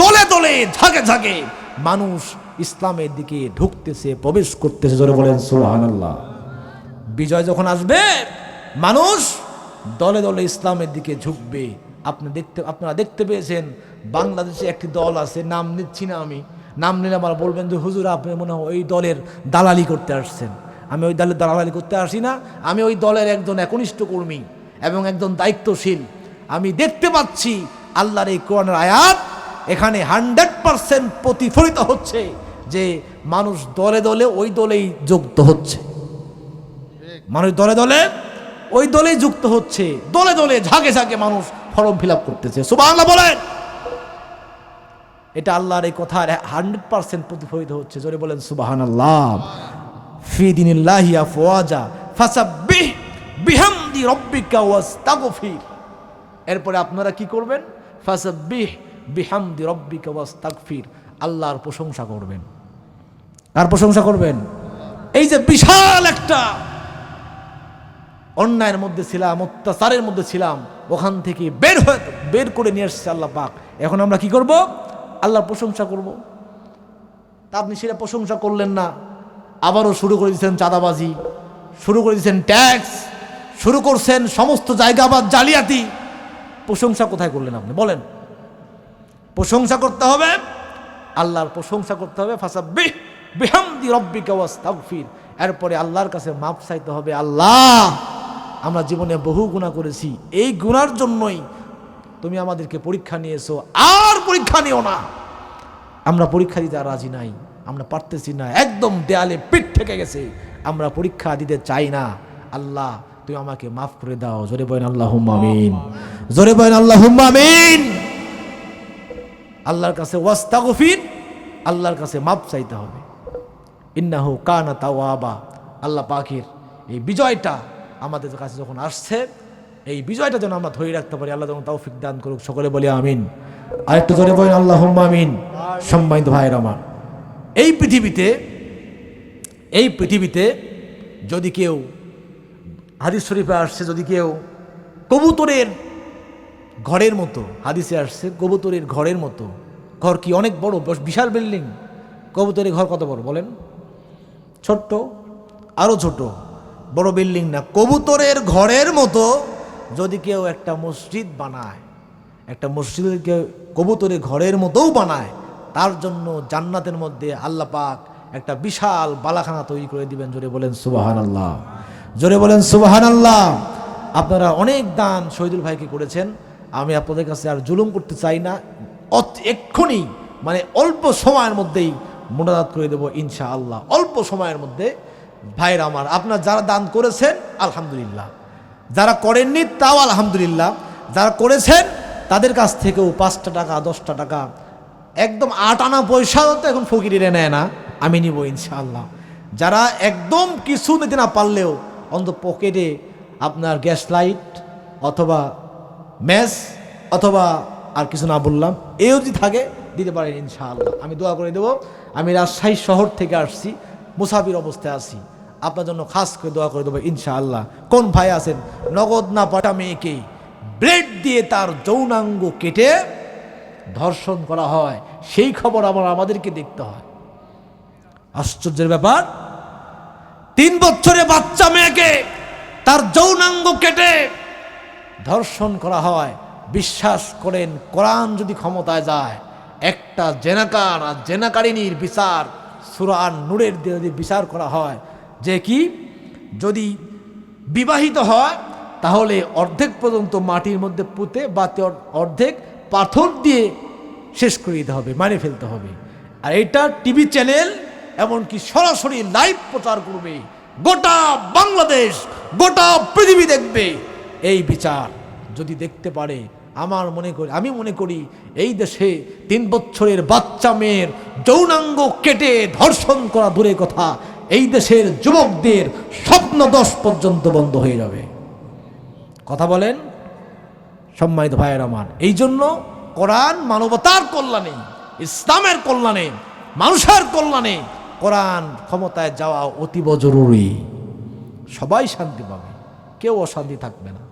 দলে দলে, ঝাঁকে ঝাঁকে মানুষ ইসলামের দিকে ঢুকতেছে, প্রবেশ করতেছে। জোরে বলেন সুবহানাল্লাহ। বিজয় যখন আসবে মানুষ দলে দলে ইসলামের দিকে ঝুঁকবে। আপনারা দেখতে পেয়েছেন বাংলাদেশে একটি দল আছে, নাম নিচ্ছি না আমি, নাম নিলে আমার বলবেন যে হুজুর আপনি মনে হয় ওই দলের দালালি করতে আসছেন। আমি ওই দলের দালালি করতে আসি না, আমি ওই দলের একজন একনিষ্ঠ কর্মী এবং একজন দায়িত্বশীল। আমি দেখতে পাচ্ছি আল্লাহর এই কোরআনের আয়াত এখানে 100% প্রতিফলিত হচ্ছে যে মানুষ দলে দলে ওই দলেই যুক্ত হচ্ছে, মানুষ দলে দলে ওই দলেই যুক্ত হচ্ছে, দলে দলে ঝাঁকে ঝাঁকে মানুষ ফর্ম ফিল আপ করতেছে। সুবহানাল্লাহ বলেন। এটা আল্লাহর এই কথা 100% প্রতিফলিত হচ্ছে। জোরে বলেন সুবহানাল্লাহ। ফি দীনিল্লাহি আফওয়াজা ফাসাব্বিহ বিহামদি রাব্বিকা ওয়াস্তাগফির। এরপরে আপনারা কি করবেন? ফাসাব্বিহ বিহামদি রাব্বিকা ওয়াস্তাগফির, আল্লাহর প্রশংসা করবেন। কার প্রশংসা করবেন? এই যে বিশাল একটা অন্যায়ের মধ্যে ছিলাম, অত্যাচারের মধ্যে ছিলাম, ওখান থেকে বের করে নিয়ে আসছে আল্লাহ পাক। এখন আমরা কি করব? আল্লাহর প্রশংসা করব। তা আপনি সেটা প্রশংসা করলেন না, আবারও শুরু করে দিয়েছেন চাঁদাবাজি, শুরু করে দিয়েছেন ট্যাক্স, শুরু করছেন সমস্ত জায়গা আবার জালিয়াতি। প্রশংসা কোথায় করলেন আপনি বলেন? প্রশংসা করতে হবে, আল্লাহর প্রশংসা করতে হবে। ফাসাব্বিহ বিহামদি রাব্বিকা ওয়াস্তাগফির। এরপরে আল্লাহর কাছে মাপ চাইতে হবে। আল্লাহ, আমরা জীবনে বহু গুনাহ করেছি, এই গুনার জন্যই তুমি আমাদেরকে পরীক্ষা নিয়েছো, আর পরীক্ষা নিও না। আমরা পরীক্ষা দিতে আর রাজি নাই, আমরা পারতেছি না, একদম দেয়ালে পিঠ থেকে গেছে, আমরা পরীক্ষা দিতে চাই না। আল্লাহ তুমি আমাকে মাফ করে দাও। জোরে বলেন আল্লাহুম্মা আমিন, জোরে বলেন আল্লাহুম্মা আমিন। আল্লাহর কাছে ওয়াস্তাগফির, আল্লাহর কাছে মাপ চাইতে হবে। ইন্নাহু কানা তাওয়াবা। আল্লাহ পাকের এই বিজয়টা আমাদের কাছে যখন আসছে, এই বিজয়টা যেন আমরা ধরে রাখতে পারি। আল্লাহ যেন তৌফিক দান করুক। সকলে বলি আমিন। আরেকটু জোরে বলেন আল্লাহুম্মা আমিন। সম্মানিত ভাইরা আমার, এই পৃথিবীতে যদি কেউ, হাদিস শরীফে আসছে, যদি কেউ কবুতরের ঘরের মতো, হাদিসে আসছে কবুতরের ঘরের মতো, ঘর কি অনেক বড়, বিশাল বিল্ডিং, কবুতরের ঘর কত বড় বলেন? ছোট্ট, আরো ছোট, বড় বিল্ডিং না, কবুতরের ঘরের মতো যদি কেউ একটা মসজিদ বানায়, একটা মসজিদকে কবুতরের ঘরের মতোও বানায়, তার জন্য জান্নাতের মধ্যে আল্লাহ পাক একটা বিশাল বালাখানা তৈরি করে দিবেন। জোরে বলেন সুবহানাল্লাহ, জোরে বলেন সুবহানাল্লাহ। আপনারা অনেক দান শহীদুল ভাইকে করেছেন, আমি আপনাদের কাছে আর জুলুম করতে চাই না, এক্ষুনি মানে অল্প সময়ের মধ্যেই মোনাজাত করে দেবো ইনশাআল্লাহ, অল্প সময়ের মধ্যে। ভাইরা আমার, আপনারা যারা দান করেছেন আলহামদুলিল্লাহ, যারা করেননি তাও আলহামদুলিল্লাহ, যারা করেছেন তাদের কাছ থেকেও 5টা টাকা 10টা টাকা, একদম 8 আনা পয়সাও তো এখন ফকিরে নেয় না, আমি নিব ইনশাআল্লাহ। যারা একদম কিছু নিতে না পারলেও অন্তত পকেটে আপনার গ্যাস লাইট অথবা ম্যাচ অথবা আর কিছু না বললাম এও যদি থাকে দিতে পারেন ইনশাআল্লাহ, আমি দোয়া করে দেবো। আমি রাজশাহী শহর থেকে আসছি, মুসাফির অবস্থায় আছি, আপনার জন্য খাস করে দোয়া করে দেবো ইনশাআল্লাহ। কোন ভাই আছেন নগদ না পাটা মেয়েকে ব্লেড দিয়ে তার যৌনাঙ্গ কেটে ধর্ষণ করা হয়, সেই খবর আমাদেরকে দেখতে হয়। আশ্চর্যের ব্যাপার, 3 বছরে বাচ্চা মেয়েকে তার যৌনাঙ্গ কেটে ধর্ষণ করা হয়। বিশ্বাস করেন কোরআন যদি ক্ষমতায় যায়, একটা জেনাকার আর জেনাকারিনীর বিচার সূরা নূরের দিয়ে যদি বিচার করা হয় যে কি, যদি বিবাহিত হয় তাহলে অর্ধেক পর্যন্ত মাটির মধ্যে পুঁতে বা অর্ধেক পাথর দিয়ে শেষ করে দিতে হবে, মারে ফেলতে হবে। আর এটা টিভি চ্যানেল এমনকি সরাসরি লাইভ প্রচার করবে, গোটা বাংলাদেশ গোটা পৃথিবী দেখবে। এই বিচার যদি দেখতে পারে আমি মনে করি এই দেশে 3 বছরের বাচ্চা মেয়ের যৌনাঙ্গ কেটে ধর্ষণ করা দূরে কথা, এই দেশের যুবকদের স্বপ্নদোষ পর্যন্ত বন্ধ হয়ে যাবে। কথা বলেন সম্মানিত ভাইয়ের আমার। এই জন্য কোরআন মানবতার কল্যাণে, ইসলামের কল্যাণে, মানুষের কল্যাণে কোরআন ক্ষমতায় যাওয়া অতীব জরুরি। সবাই শান্তি পাবে, কেউ অশান্তি থাকবে না।